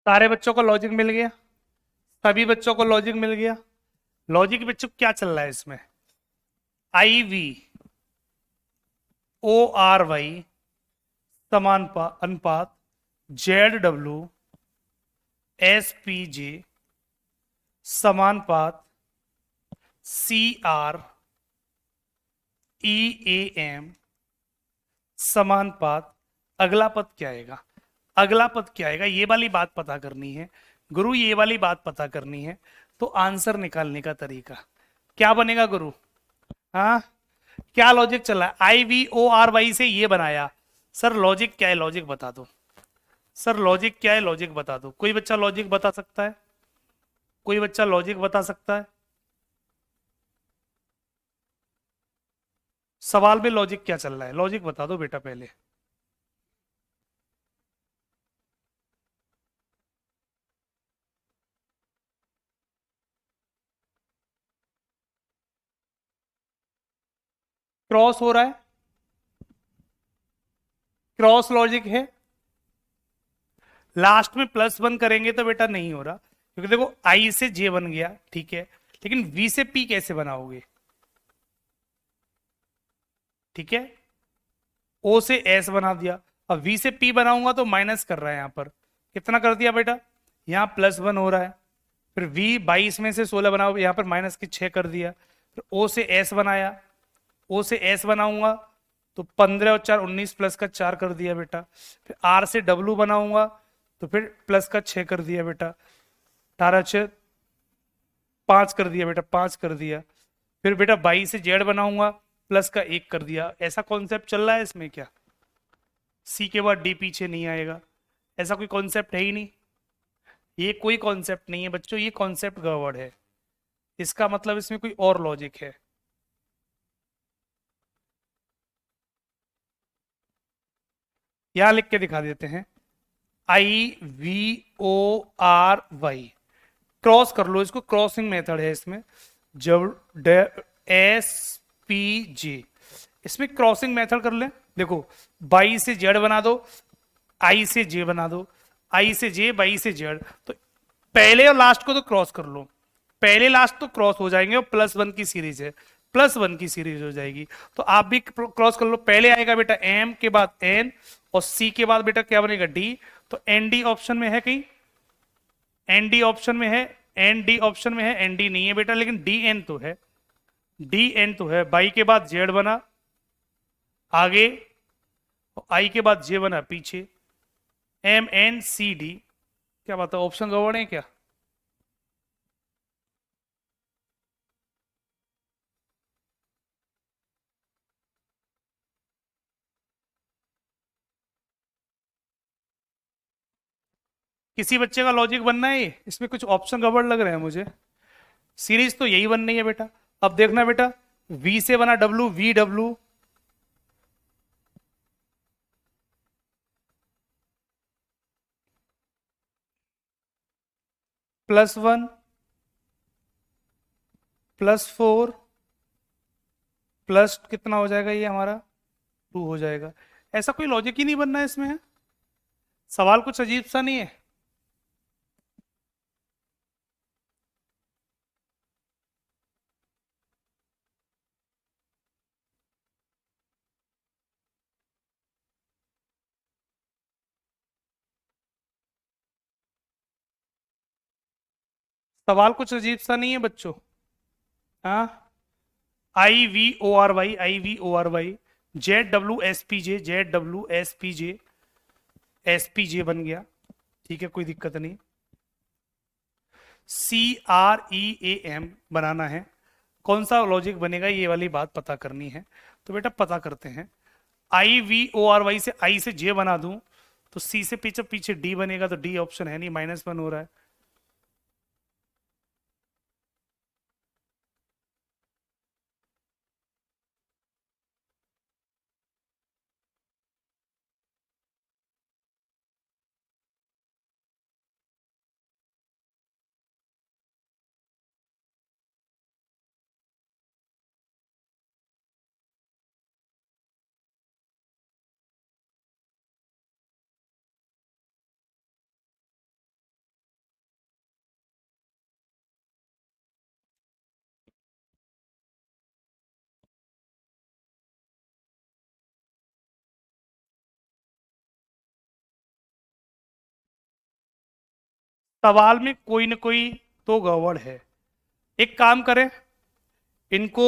सारे बच्चों को लॉजिक मिल गया? सभी बच्चों को लॉजिक मिल गया? लॉजिक बच्चों क्या चल रहा है इसमें? I V O R Y समान अनुपात Z W S P J समानुपात C R E A M समानुपात। अगला पद क्या आएगा? अगला पद क्या आएगा? ये वाली बात पता करनी है गुरु, ये वाली बात पता करनी है। तो आंसर निकालने का तरीका क्या बनेगा गुरु? हाँ, क्या लॉजिक चला है? आई वी ओ आर वाई से ये बनाया। सर लॉजिक क्या है? लॉजिक बता दो सर, लॉजिक क्या है? लॉजिक बता दो। कोई बच्चा लॉजिक बता सकता है? कोई बच्चा लॉजिक बता सकता है? सवाल में लॉजिक क्या चल रहा है? लॉजिक बता दो बेटा पहले। क्रॉस हो रहा है, क्रॉस लॉजिक है। लास्ट में +1 करेंगे तो बेटा नहीं हो रहा, क्योंकि देखो आई से जे बन गया, ठीक है। लेकिन वी से पी कैसे बनाओगे? ठीक है, ओ से एस बना दिया। अब वी से पी बनाऊंगा तो माइनस कर रहा है यहां पर, कितना कर दिया बेटा, यहाँ +1 हो रहा है। फिर वी 22 में से 16 बनाओ, यहाँ पर माइनस के 6 कर दिया। फिर ओ से एस बनाया, ओ से एस बनाऊंगा तो 15 और 4 19 प्लस का 4 कर दिया बेटा। फिर आर से डब्लू बनाऊंगा तो फिर प्लस का 6 कर दिया बेटा। 18 6 5 कर दिया बेटा, 5 कर दिया। फिर बेटा 22 से जेड बनाऊंगा, प्लस का 1 कर दिया। ऐसा कॉन्सेप्ट चल रहा है इसमें क्या? सी के बाद डी पीछे नहीं आएगा, ऐसा कोई कॉन्सेप्ट है ही नहीं। ये कोई कॉन्सेप्ट नहीं है बच्चों, ये कॉन्सेप्ट गड़बड़ है। इसका मतलब इसमें कोई और लॉजिक है। यहां लिख के दिखा देते हैं, IVORY, क्रॉस कर लो इसको, क्रॉसिंग मेथड है इसमें। जब SPJ, इसमें क्रॉसिंग मेथड कर ले। देखो, बाई से जेड बना दो, आई से जे बना दो, आई से जे, बाई से जेड, तो पहले और लास्ट को तो क्रॉस कर लो। पहले लास्ट तो क्रॉस हो जाएंगे और +1 की सीरीज है, +1 की सीरीज हो जाएगी। तो आप भी क्रॉस कर लो। पहले आएगा बेटा M के बाद N और C के बाद बेटा क्या बनेगा D। तो ND ऑप्शन में है कहीं? ND ऑप्शन में है? ND ऑप्शन में है? ND नहीं है बेटा, लेकिन DN तो है, DN तो है। बाई के बाद जेड बना आगे, आई के बाद जे बना पीछे, MNCD। क्या बात है, ऑप्शन गड़बड़ है क्या? किसी बच्चे का लॉजिक बनना है ये? इसमें कुछ ऑप्शन गड़बड़ लग रहे हैं मुझे। सीरीज तो यही बननी है बेटा। अब देखना बेटा, V से बना W, VW, +1 +4 प्लस कितना हो जाएगा, ये हमारा 2 हो जाएगा। ऐसा कोई लॉजिक ही नहीं बनना है इसमें है? सवाल कुछ अजीब सा नहीं है? सवाल कुछ अजीब सा नहीं है बच्चों? हाँ, IVORY, IVORY, ZWSPJ, ZWSPJ, SPJ बन गया। ठीक है, कोई दिक्कत नहीं। CREAM बनाना है। कौन सा लॉजिक बनेगा, ये वाली बात पता करनी है। तो बेटा पता करते हैं। IVORY से आई से जे बना दूं तो सी से पीछे पीछे डी बनेगा, तो डी ऑप्शन है नहीं, -1 हो रहा है। सवाल में कोई ना कोई तो गड़बड़ है। एक काम करें, इनको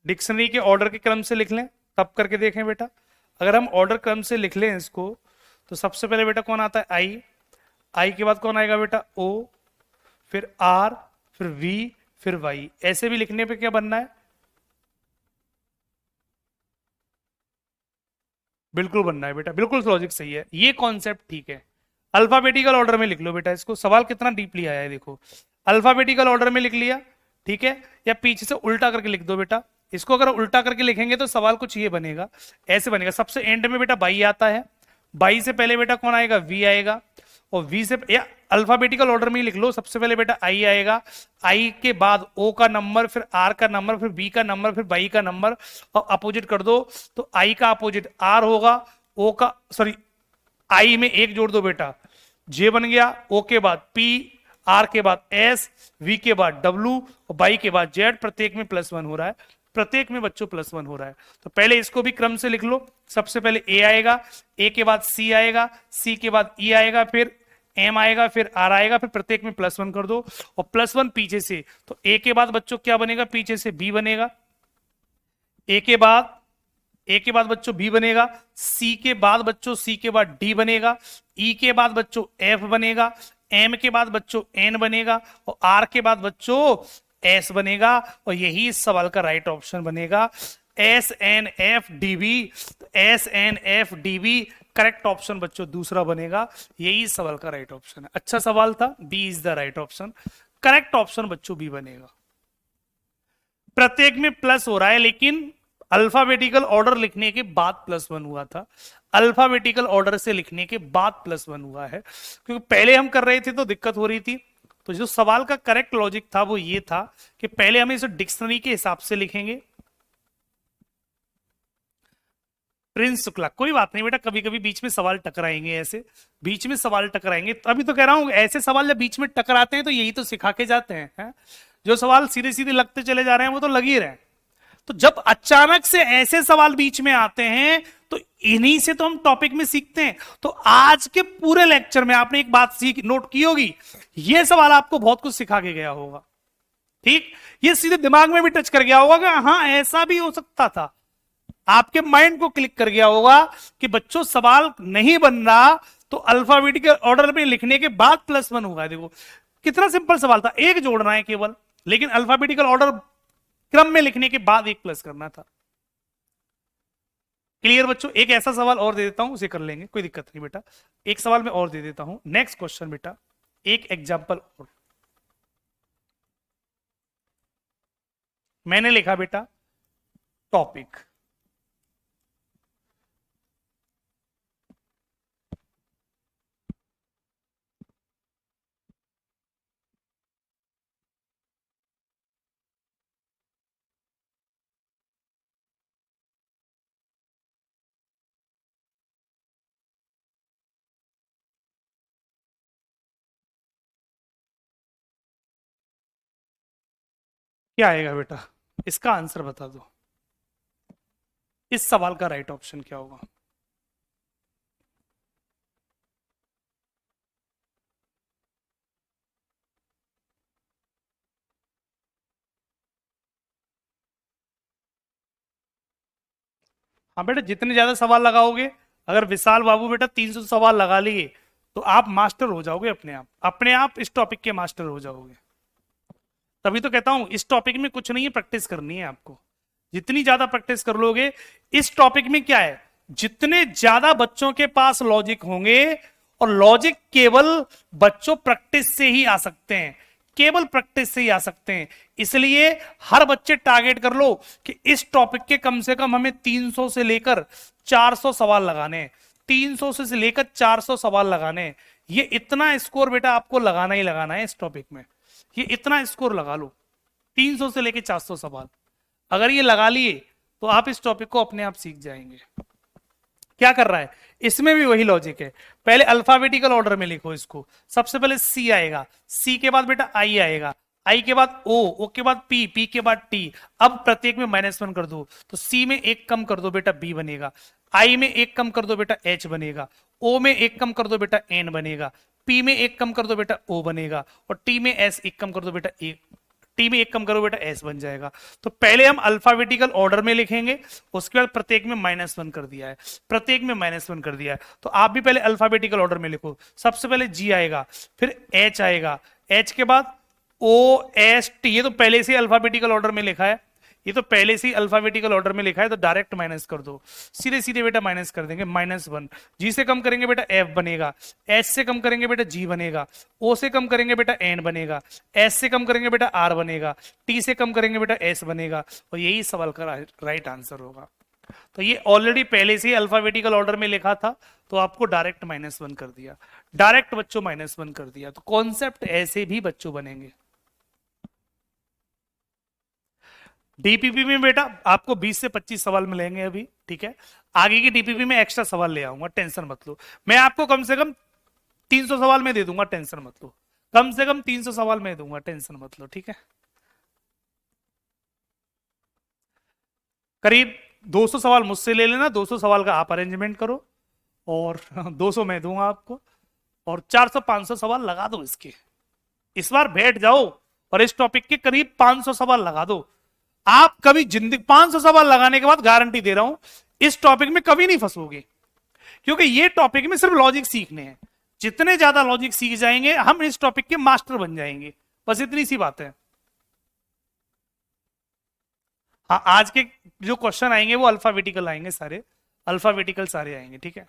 डिक्शनरी के ऑर्डर के क्रम से लिख लें, तब करके देखें बेटा। अगर हम ऑर्डर क्रम से लिख लें इसको, तो सबसे पहले बेटा कौन आता है? आई। आई के बाद कौन आएगा बेटा? ओ, फिर आर, फिर वी, फिर वाई। ऐसे भी लिखने पे क्या बनना है? बिल्कुल बनना है बेटा, बिल्कुल लॉजिक सही है, ये कॉन्सेप्ट ठीक है। अल्फाबेटिकल ऑर्डर में लिख लो बेटा इसको। सवाल कितना डीपली आया है देखो, अल्फाबेटिकल ऑर्डर में लिख लिया, ठीक है, या पीछे से उल्टा करके लिख दो बेटा। इसको अगर उल्टा करके लिखेंगे तो सवाल कुछ ये बनेगा, ऐसे बनेगा। सबसे एंड में बेटा बाई आता है, बाई से पहले बेटा कौन आएगा? वी आएगा, और वी से, या अल्फाबेटिकल ऑर्डर में ही लिख लो। सबसे पहले बेटा आई आएगा, आई के बाद ओ का नंबर, फिर आर का नंबर, फिर बी का नंबर, फिर बाई का नंबर, और अपोजिट कर दो। तो आई का अपोजिट आर होगा, ओ का, सॉरी, आई में 1 जोड़ दो बेटा, जे बन गया। ओ के बाद पी, आर के बाद एस, वी के बाद डब्ल्यू और बाई के बाद जेड, प्रत्येक में +1 हो रहा है, प्रत्येक में बच्चों +1 हो रहा है। तो पहले इसको भी क्रम से लिख लो। सबसे पहले ए आएगा, ए के बाद सी आएगा, सी के बाद ई आएगा, फिर एम आएगा, फिर आर आएगा, फिर प्रत्येक में +1 कर दो और +1 पीछे से, तो ए के बाद बच्चों क्या बनेगा, पीछे से बी बनेगा, ए के बाद बच्चों बी बनेगा, सी के बाद बच्चों सी के बाद डी बनेगा, ई के बाद बच्चों एफ बनेगा, एम के बाद बच्चों एन बनेगा और आर के बाद बच्चों एस बनेगा और यही इस सवाल का राइट ऑप्शन बनेगा, S N F D B. S N F D B correct option बच्चों दूसरा बनेगा, यही इस सवाल का राइट ऑप्शन है। अच्छा सवाल था, B is the right option, correct option बच्चों बी बनेगा। प्रत्येक में प्लस हो रहा है, लेकिन अल्फाबेटिकल ऑर्डर लिखने के बाद +1 हुआ था, अल्फाबेटिकल ऑर्डर से लिखने के बाद +1 हुआ है, क्योंकि पहले हम कर रहे थे तो दिक्कत हो रही थी। तो जो सवाल का करेक्ट लॉजिक था वो ये था कि पहले हम इसे डिक्शनरी के हिसाब से लिखेंगे। प्रिंस शुक्ला, कोई बात नहीं बेटा, कभी कभी बीच में सवाल टकराएंगे, ऐसे बीच में सवाल टकराएंगे, तभी तो कह रहा हूं ऐसे सवाल जब बीच में टकराते हैं तो यही तो सिखा के जाते हैं, है? जो सवाल सीधे सीधे लगते चले जा रहे हैं वो तो लग ही रहे हैं। तो जब अचानक से ऐसे सवाल बीच में आते हैं तो इन्हीं से तो हम टॉपिक में सीखते हैं। तो आज के पूरे लेक्चर में आपने एक बात सीख नोट की होगी, यह सवाल आपको बहुत कुछ सिखा के गया होगा, ठीक? ये सीधे दिमाग में भी टच कर गया होगा कि हाँ ऐसा भी हो सकता था, आपके माइंड को क्लिक कर गया होगा कि बच्चों सवाल नहीं बन रहा तो अल्फाबेटिकल ऑर्डर में लिखने के बाद +1 होगा। देखो कितना सिंपल सवाल था, एक जोड़ना है केवल, लेकिन अल्फाबेटिकल ऑर्डर क्रम में लिखने के बाद एक प्लस करना था। क्लियर बच्चों? एक ऐसा सवाल और दे देता हूं, उसे कर लेंगे, कोई दिक्कत नहीं बेटा। एक सवाल मैं और दे देता हूं, नेक्स्ट क्वेश्चन बेटा, एक एग्जांपल और मैंने लिखा बेटा टॉपिक। क्या आएगा बेटा, इसका आंसर बता दो, इस सवाल का राइट ऑप्शन क्या होगा? हाँ बेटा, जितने ज्यादा सवाल लगाओगे, अगर विशाल बाबू बेटा 300 सवाल लगा लिए तो आप मास्टर हो जाओगे, अपने आप इस टॉपिक के मास्टर हो जाओगे। तभी तो कहता हूं इस टॉपिक में कुछ नहीं है, प्रैक्टिस करनी है आपको। जितनी ज्यादा प्रैक्टिस कर लोगे, इस टॉपिक में क्या है, जितने ज्यादा बच्चों के पास लॉजिक होंगे, और लॉजिक केवल बच्चों प्रैक्टिस से ही आ सकते हैं, केवल प्रैक्टिस से ही आ सकते हैं। इसलिए हर बच्चे टारगेट कर लो कि इस टॉपिक के कम से कम हमें 300 से लेकर 400 सवाल लगाने, 300 से लेकर 400 सवाल लगाने। ये इतना स्कोर बेटा आपको लगाना ही लगाना है इस टॉपिक में, ये इतना स्कोर लगा लो, 300 से लेकर 400 सवाल अगर ये लगा लिए तो आप इस टॉपिक को अपने आप सीख जाएंगे। क्या कर रहा है, इसमें भी वही लॉजिक है, पहले अल्फाबेटिकल ऑर्डर में लिखो इसको। सबसे पहले सी आएगा, सी के बाद बेटा आई आएगा, आई के बाद ओ, ओ के बाद पी, पी के बाद टी। अब प्रत्येक में -1 कर दो, तो सी में एक कम कर दो बेटा बी बनेगा, आई में एक कम कर दो बेटा एच बनेगा, ओ में एक कम कर दो बेटा एन बनेगा, पी में एक कम कर दो बेटा ओ बनेगा, और टी में एस एक कम कर दो बेटा ए, टी में एक कम करो बेटा एस बन जाएगा। तो पहले हम अल्फाबेटिकल ऑर्डर में लिखेंगे, उसके बाद प्रत्येक में -1 कर दिया है, प्रत्येक में -1 कर दिया है। तो आप भी पहले अल्फाबेटिकल ऑर्डर में लिखो। सबसे पहले जी आएगा, फिर एच आएगा, एच के बाद ओ एस टी, ये तो पहले से अल्फाबेटिकल ऑर्डर में लिखा है, ये तो पहले से ही अल्फाबेटिकल ऑर्डर में लिखा है, तो डायरेक्ट माइनस कर दो, सीधे सीधे बेटा माइनस कर देंगे, -1। जी से कम करेंगे बेटा एफ बनेगा, एच से कम करेंगे बेटा जी बनेगा, ओ से कम करेंगे बेटा एन बनेगा, एस से कम करेंगे बेटा आर बनेगा, टी से कम करेंगे बेटा एस बनेगा, और यही सवाल का राइट आंसर होगा। तो ये ऑलरेडी पहले से ही अल्फाबेटिकल ऑर्डर में लिखा था, तो आपको डायरेक्ट -1 कर दिया, डायरेक्ट बच्चों -1 कर दिया। तो कॉन्सेप्ट ऐसे भी बच्चों बनेंगे। डीपीपी में बेटा आपको 20 से 25 सवाल मिलेंगे अभी, ठीक है? आगे की डीपीपी में एक्स्ट्रा सवाल ले आऊंगा, टेंशन मत लो। मैं आपको कम से कम 300 सवाल में दे दूंगा, टेंशन मत लो। कम से कम 300 सवाल मैं दूंगा, टेंशन मत लो, ठीक है। करीब 200 सवाल मुझसे ले लेना, 200 सवाल का आप अरेंजमेंट करो, और 200 मैं दूंगा आपको, और 400-500 सवाल लगा दो इसके। इस बार बैठ जाओ और इस टॉपिक के करीब 500 सवाल लगा दो। आप कभी जिंदगी 500 सवाल लगाने के बाद गारंटी दे रहा हूं इस टॉपिक में कभी नहीं फंसोगे, क्योंकि ये टॉपिक में सिर्फ लॉजिक सीखने हैं। जितने ज्यादा लॉजिक सीख जाएंगे हम इस टॉपिक के मास्टर बन जाएंगे, बस इतनी सी बात है। हाँ, आज के जो क्वेश्चन आएंगे वो अल्फाबेटिकल आएंगे सारे, अल्फाबेटिकल सारे आएंगे, ठीक है।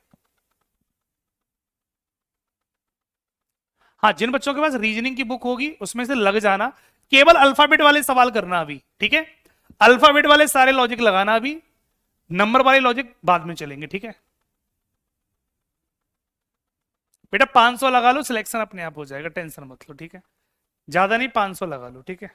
हाँ, जिन बच्चों के पास रीजनिंग की बुक होगी उसमें से लग जाना, केवल अल्फाबेट वाले सवाल करना अभी, ठीक है। अल्फाबेट वाले सारे लॉजिक लगाना अभी, नंबर वाले लॉजिक बाद में चलेंगे, ठीक है। बेटा 500 लगा लो, सिलेक्शन अपने आप हो जाएगा, टेंशन मत लो, ठीक है। ज्यादा नहीं, 500 लगा लो, ठीक है।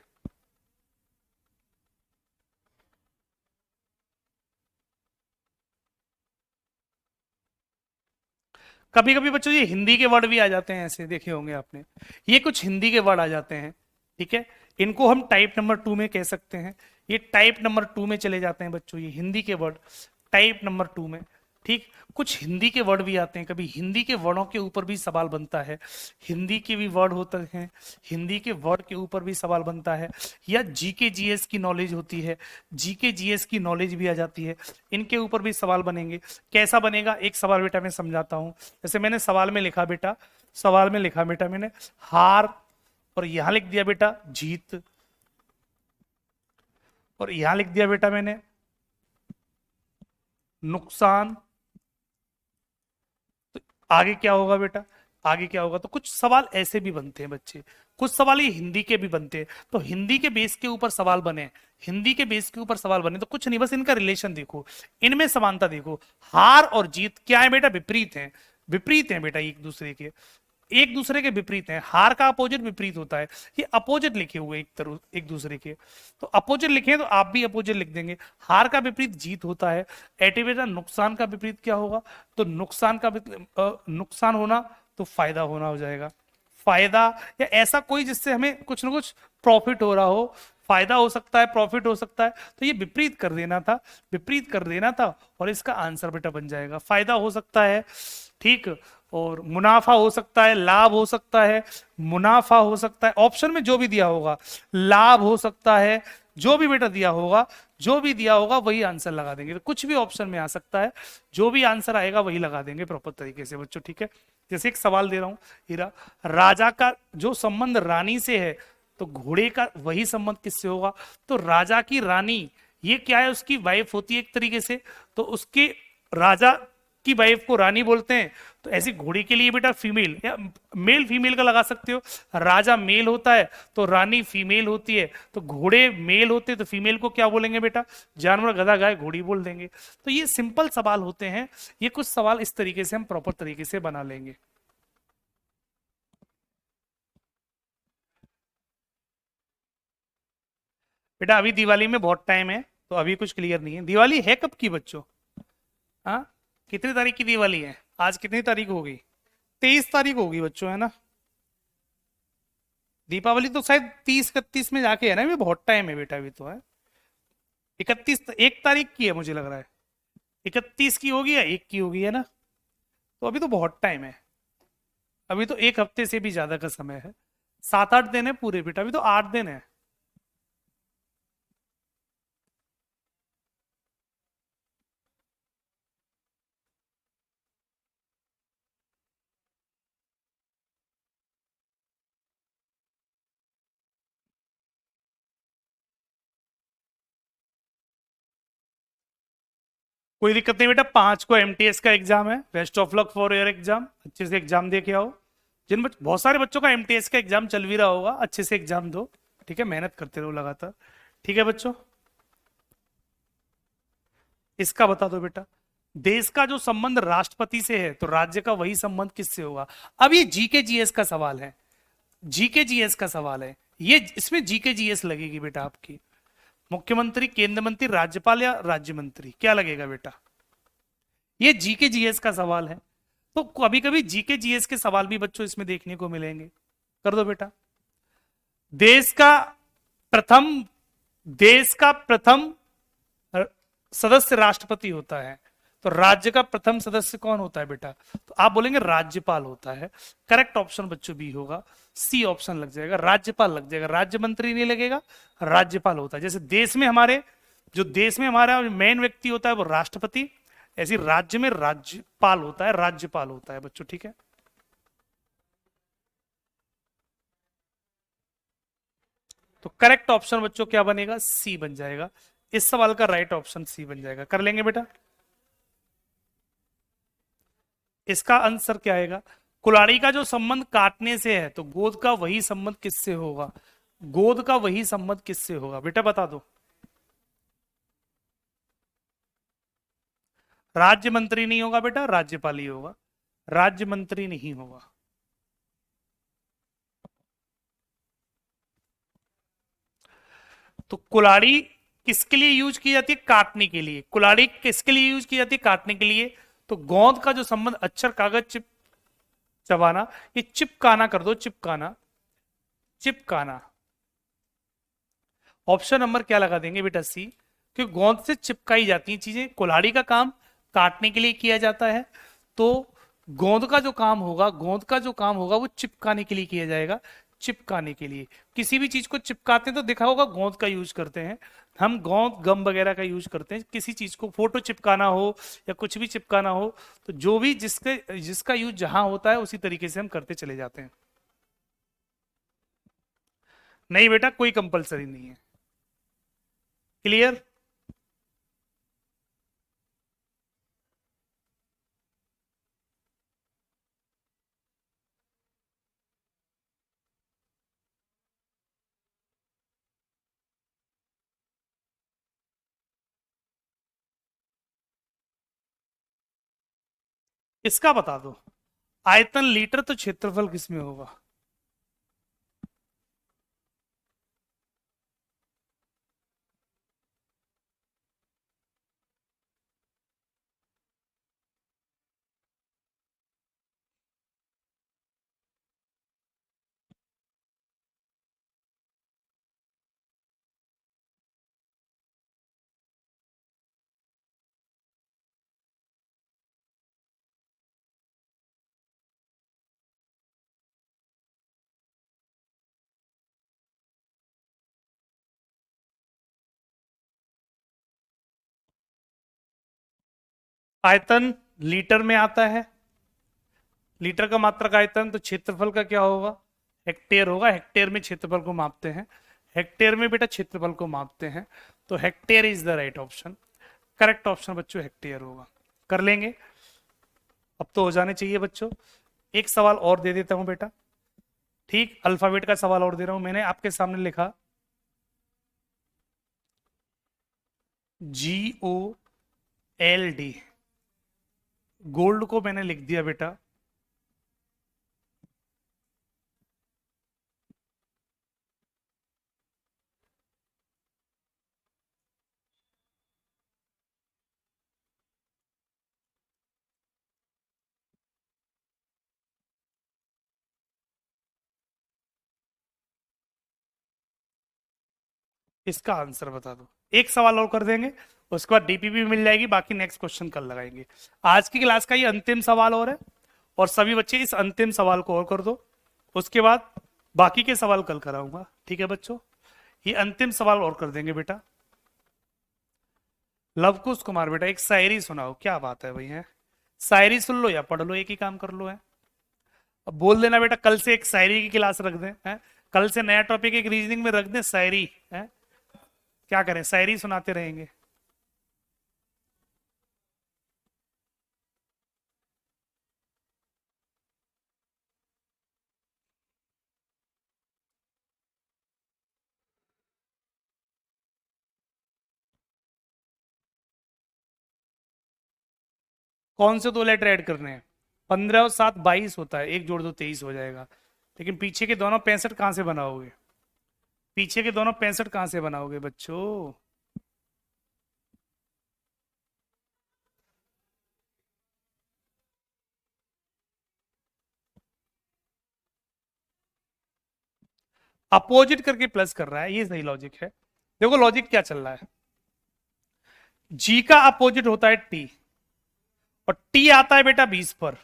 कभी कभी बच्चों ये हिंदी के वर्ड भी आ जाते हैं, ऐसे देखे होंगे आपने, ये कुछ हिंदी के वर्ड आ जाते हैं, ठीक है। इनको हम टाइप नंबर 2 में कह सकते हैं, ये टाइप नंबर 2 में चले जाते हैं बच्चों, ये हिंदी के वर्ड टाइप नंबर 2 में, ठीक। कुछ हिंदी के वर्ड भी आते हैं, कभी हिंदी के वर्डों के ऊपर भी सवाल बनता है, हिंदी के भी वर्ड होते हैं, हिंदी के वर्ड के ऊपर भी सवाल बनता है, या जीके जीएस की नॉलेज होती है, जीके जीएस की नॉलेज भी आ जाती है, इनके ऊपर भी सवाल बनेंगे। कैसा बनेगा, एक सवाल बेटा मैं समझाता हूं। जैसे मैंने सवाल में लिखा बेटा, सवाल में लिखा बेटा मैंने हार, और यहां लिख दिया बेटा जीत, और यहां लिख दिया बेटा मैंने नुकसान। तो आगे क्या होगा बेटा, आगे क्या होगा, तो कुछ सवाल ऐसे भी बनते हैं बच्चे, कुछ सवाल ये हिंदी के भी बनते हैं। तो हिंदी के बेस के ऊपर सवाल बने, हिंदी के बेस के ऊपर सवाल बने, तो कुछ नहीं, बस इनका रिलेशन देखो, इनमें समानता देखो। हार और जीत क्या है बेटा, विपरीत है, विपरीत है बेटा, एक दूसरे के, एक दूसरे के विपरीत हैं। हार का अपोजिट विपरीत होता है, ये अपोजिट लिखे हुए एक तरह एक दूसरे के, तो अपोजिट लिखे हैं तो आप भी अपोजिट लिख देंगे। हार का विपरीत जीत होता है। एटिवेटा नुकसान का विपरीत क्या होगा, तो नुकसान का नुकसान होना तो फायदा होना हो जाएगा, फायदा, या ऐसा कोई जिससे हमें कुछ ना कुछ प्रॉफिट हो रहा हो, फायदा हो सकता है, प्रॉफिट हो सकता है, तो ये विपरीत कर देना था, विपरीत कर देना था, और इसका आंसर बेटा बन जाएगा फायदा हो सकता है, ठीक। और मुनाफा हो सकता है, लाभ हो सकता है, मुनाफा हो सकता है, ऑप्शन में जो भी दिया होगा, लाभ हो सकता है, जो भी बेटा दिया होगा, जो भी दिया होगा वही आंसर लगा देंगे। तो कुछ भी ऑप्शन में आ सकता है, जो भी आंसर आएगा वही लगा देंगे प्रॉपर तरीके से बच्चों, ठीक है। जैसे एक सवाल दे रहा हूं, हीरा, राजा का जो संबंध रानी से है, तो घोड़े का वही संबंध किससे होगा, तो राजा की रानी, ये क्या है, उसकी वाइफ होती है एक तरीके से, तो उसके राजा की वाइफ को रानी बोलते हैं। तो ऐसी घोड़ी के लिए बेटा फीमेल, या मेल फीमेल का लगा सकते हो, राजा मेल होता है तो रानी फीमेल होती है, तो घोड़े मेल होते हैं तो फीमेल को क्या बोलेंगे बेटा, जानवर, गधा, गाय, घोड़ी बोल देंगे। तो ये सिंपल सवाल होते हैं, ये कुछ सवाल इस तरीके से हम प्रॉपर तरीके से बना लेंगे। बेटा अभी दिवाली में बहुत टाइम है, तो अभी कुछ क्लियर नहीं है। दिवाली है कब की बच्चों, हाँ, कितनी तारीख की दिवाली है, आज कितनी तारीख हो गई, 23 तारीख होगी बच्चों, है ना। दीपावली तो शायद 30-31 में जाके है ना, अभी बहुत टाइम है बेटा, अभी तो है 31, 1 तारीख की है मुझे लग रहा है, 31 की होगी या 1 की होगी, है ना। तो अभी तो बहुत टाइम है, अभी तो 1 हफ्ते से भी ज्यादा का समय है, 7-8 दिन है पूरे बेटा, अभी तो 8 दिन है। कोई दिक्कत नहीं बेटा, 5 को एमटीएस का एग्जाम है, best of luck for your exam, अच्छे से एग्जाम दे के आओ। बहुत सारे बच्चों का एमटीएस का एग्जाम चल भी रहा होगा, अच्छे से एग्जाम दो, ठीक है, मेहनत करते रहो लगातार, ठीक है बच्चों। इसका बता दो बेटा, देश का जो संबंध राष्ट्रपति से है तो राज्य का वही संबंध किससे होगा। अब ये जीके जीएस का सवाल है, जीके जीएस का सवाल है, ये इसमें जीके जीएस लगेगी बेटा आपकी। मुख्यमंत्री, केंद्र मंत्री, राज्यपाल या राज्य मंत्री, क्या लगेगा बेटा, ये जीके जीएस का सवाल है। तो कभी कभी जीके जीएस के सवाल भी बच्चों इसमें देखने को मिलेंगे, कर दो बेटा। देश का प्रथम देश का प्रथम सदस्य राष्ट्रपति होता है, तो राज्य का प्रथम सदस्य कौन होता है बेटा? तो आप बोलेंगे राज्यपाल होता है। करेक्ट ऑप्शन बच्चों बी होगा, सी ऑप्शन लग जाएगा, राज्यपाल लग जाएगा, राज्य मंत्री नहीं लगेगा, राज्यपाल होता है। जैसे देश में हमारा मेन व्यक्ति होता है वो राष्ट्रपति, ऐसे राज्य में राज्यपाल होता है, राज्यपाल होता है बच्चों, ठीक है। तो करेक्ट ऑप्शन बच्चों क्या बनेगा? सी बन जाएगा। इस सवाल का राइट ऑप्शन सी बन जाएगा। कर लेंगे बेटा। इसका आंसर क्या आएगा? कुल्हाड़ी का जो संबंध काटने से है, तो गोद का वही संबंध किससे होगा? गोद का वही संबंध किससे होगा बेटा, बता दो। राज्य मंत्री नहीं होगा बेटा, राज्यपाल ही होगा, राज्य मंत्री नहीं होगा। तो कुल्हाड़ी किसके लिए यूज की जाती है? काटने के लिए। कुल्हाड़ी किसके लिए यूज की जाती है? काटने के लिए। तो गोंद का जो संबंध अक्षर कागज चिप चबाना, ये चिपकाना कर दो, चिपकाना, चिपकाना। ऑप्शन नंबर क्या लगा देंगे बेटा? सी। क्योंकि गोंद से चिपकाई जाती हैं चीजें, कुल्हाड़ी का काम काटने के लिए किया जाता है, तो गोंद का जो काम होगा वो चिपकाने के लिए किया जाएगा, चिपकाने के लिए। किसी भी चीज को चिपकाते हैं तो देखा होगा गोंद का यूज करते हैं हम, गोंद गम वगैरह का यूज करते हैं। किसी चीज को फोटो चिपकाना हो या कुछ भी चिपकाना हो, तो जो भी जिसका यूज जहां होता है उसी तरीके से हम करते चले जाते हैं। नहीं बेटा, कोई कंपलसरी नहीं है। क्लियर? इसका बता दो। आयतन लीटर, तो क्षेत्रफल किसमें होगा? आयतन लीटर में आता है, लीटर का मात्रक आयतन, तो क्षेत्रफल का क्या होगा? हेक्टेयर होगा। हेक्टेयर में क्षेत्रफल को मापते हैं, हेक्टेयर में बेटा क्षेत्रफल को मापते हैं, तो hectare is the right option. Correct option बच्चों हेक्टेयर होगा। कर लेंगे। अब तो हो जाने चाहिए बच्चों। एक सवाल और दे देता हूं बेटा, ठीक, अल्फाबेट का सवाल और दे रहा हूं। मैंने आपके सामने लिखा GOLD, गोल्ड को मैंने लिख दिया बेटा इसका आंसर बता दो। एक सवाल और कर देंगे, उसके बाद डीपीपी मिल जाएगी, बाकी नेक्स्ट क्वेश्चन कल लगाएंगे। आज की क्लास का ये अंतिम सवाल और है, और सभी बच्चे इस अंतिम सवाल को और कर दो, उसके बाद बाकी के सवाल कल कराऊंगा, ठीक है बच्चों। ये अंतिम सवाल और कर देंगे बेटा। लवकुश कुमार बेटा, एक शायरी सुनाओ। क्या बात है भाई, है शायरी सुन लो या पढ़ लो, एक ही काम कर लो है। अब बोल देना बेटा, कल से एक शायरी की क्लास रख दें, है कल से नया टॉपिक एक रीजनिंग में रख दें, शायरी है। क्या करें, शायरी सुनाते रहेंगे। कौन से दो लेटर ऐड करने हैं? 15 और 7 22 होता है, एक जोड़ दो 23 हो जाएगा। लेकिन पीछे के दोनों 65 कहां से बनाओगे? पीछे के दोनों 65 कहां से बनाओगे बच्चों? अपोजिट करके प्लस कर रहा है, ये सही लॉजिक है। देखो लॉजिक क्या चल रहा है, जी का अपोजिट होता है टी, और टी आता है बेटा 20 पर,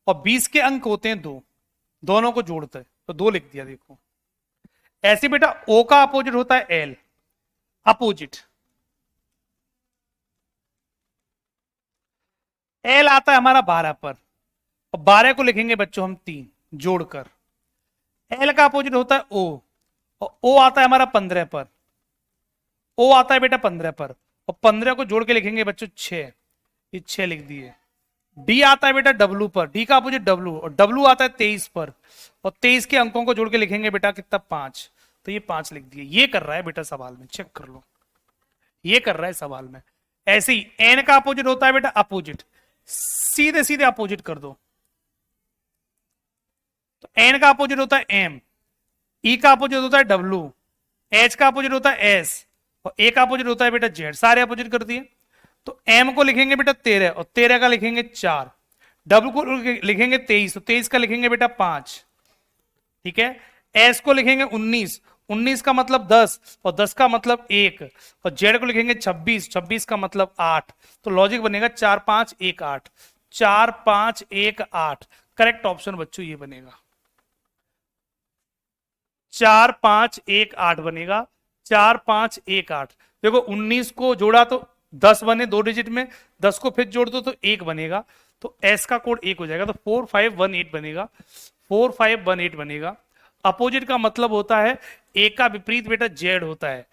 और 20 के अंक होते हैं दो, दोनों को जोड़ते हैं तो दो लिख दिया। देखो ऐसे बेटा ओ का अपोजिट होता है एल, अपोजिट एल आता है हमारा 12 पर, और 12 को लिखेंगे बच्चों हम 3 जोड़कर। एल का अपोजिट होता है ओ, और ओ आता है हमारा 15 पर, ओ आता है बेटा 15 पर, और 15 को जोड़ के लिखेंगे बच्चों 6, ये 6 लिख दिए। डी आता है बेटा डब्लू पर, डी का अपोजिट डब्लू, और डब्लू आता है 23 पर, और 23 के अंकों को जोड़ के लिखेंगे बेटा कितना 5, तो ये 5 लिख दिए। ये कर रहा है बेटा सवाल में, चेक कर लो, ये कर रहा है सवाल में। ऐसे ही एन का अपोजिट होता है बेटा अपोजिट, सीधे सीधे अपोजिट कर दो, तो एन का अपोजिट होता है एम, ई का अपोजिट होता है डब्लू, एच का अपोजिट होता है एस, और ए का अपोजिट होता है बेटा जेड, सारे अपोजिट कर दिए। तो एम को लिखेंगे बेटा 13, और 13 का लिखेंगे 4, डब्लू को लिखेंगे 23, तो 23 का लिखेंगे बेटा 5, ठीक है। एस को लिखेंगे 19, 19 का मतलब 10, और 10 का मतलब 1, और जेड को लिखेंगे 26, 26 का मतलब 8। तो लॉजिक बनेगा 4 5 1 8, 4 5 1 8, करेक्ट ऑप्शन बच्चों ये बनेगा, 4 5 1 8 बनेगा, 4 5 1 8। देखो 19 को जोड़ा तो 10 बने 2 डिजिट में, 10 को फिर जोड़ दो तो 1 बनेगा, तो एस का कोड 1 हो जाएगा, तो 4518 बनेगा, 4518 बनेगा। अपोजिट का मतलब होता है ए का विपरीत बेटा जेड होता है,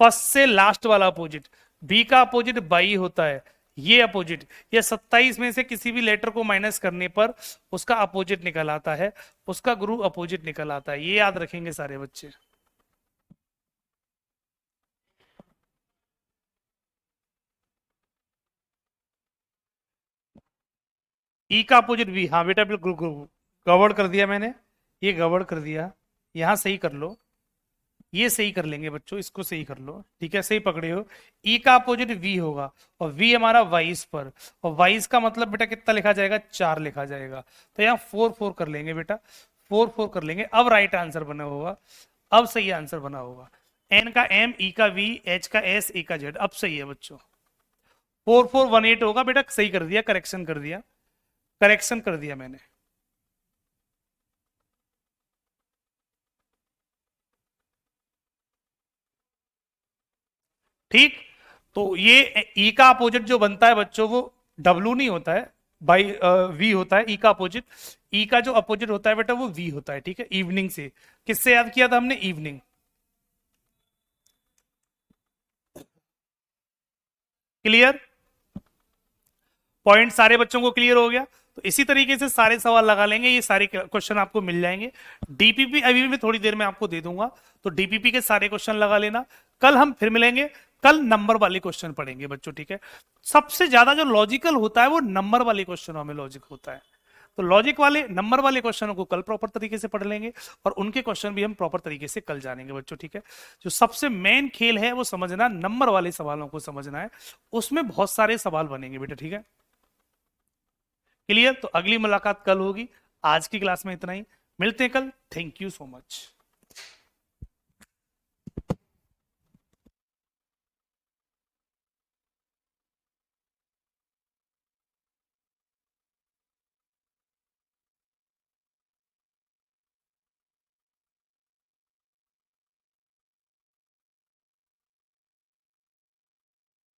फर्स्ट से लास्ट वाला अपोजिट। बी का अपोजिट बाई होता है, ये अपोजिट, ये 27 में से किसी भी लेटर को माइनस करने पर उसका अपोजिट निकल आता है, उसका गुरु अपोजिट निकल आता है, ये याद रखेंगे सारे बच्चे। ई का अपोजिट बी, हाँ बेटा बिल्कुल गड़बड़ कर दिया मैंने, ये गड़बड़ कर दिया, यहां सही कर लो, ये सही कर लेंगे बच्चों, इसको सही कर लो, ठीक है, सही पकड़े हो। ई का अपोजिट वी होगा, और वी हमारा वाइस पर, और वाइस का मतलब बेटा कितना लिखा जाएगा 4 लिखा जाएगा, तो यहाँ 4 4 कर लेंगे बेटा, 4 4 कर लेंगे। अब राइट आंसर बना होगा, अब सही आंसर बना होगा। एन का एम, ई का वी, एच का एस, ए का जेड, अब सही है बच्चों, 4418 होगा बेटा, सही कर दिया, करेक्शन कर दिया, करेक्शन कर दिया मैंने। ठीक, तो ये ई का अपोजिट जो बनता है बच्चों वो डब्लू नहीं होता है, बाई वी होता है ई का अपोजिट। ई का जो अपोजिट होता है बेटा वो वी होता है, ठीक है। इवनिंग से किससे याद किया था हमने, इवनिंग। क्लियर, पॉइंट सारे बच्चों को क्लियर हो गया। तो इसी तरीके से सारे सवाल लगा लेंगे, ये सारे क्वेश्चन आपको मिल जाएंगे। डीपीपी अभी भी मैं थोड़ी देर में आपको दे दूंगा, तो डीपीपी के सारे क्वेश्चन लगा लेना। कल हम फिर मिलेंगे, कल नंबर वाले क्वेश्चन पढ़ेंगे बच्चों, ठीक है। सबसे ज्यादा जो लॉजिकल होता है वो नंबर वाले क्वेश्चनों में लॉजिक होता है, तो लॉजिक वाले नंबर वाले क्वेश्चनों को कल प्रॉपर तरीके से पढ़ लेंगे, और उनके क्वेश्चन भी हम प्रॉपर तरीके से कल जानेंगे बच्चों, ठीक है। जो सबसे मेन खेल है वो समझना, नंबर वाले सवालों को समझना है, उसमें बहुत सारे सवाल बनेंगे बेटा, ठीक है। क्लियर, तो अगली मुलाकात कल होगी, आज की क्लास में इतना ही, मिलते हैं कल, थैंक यू सो मच।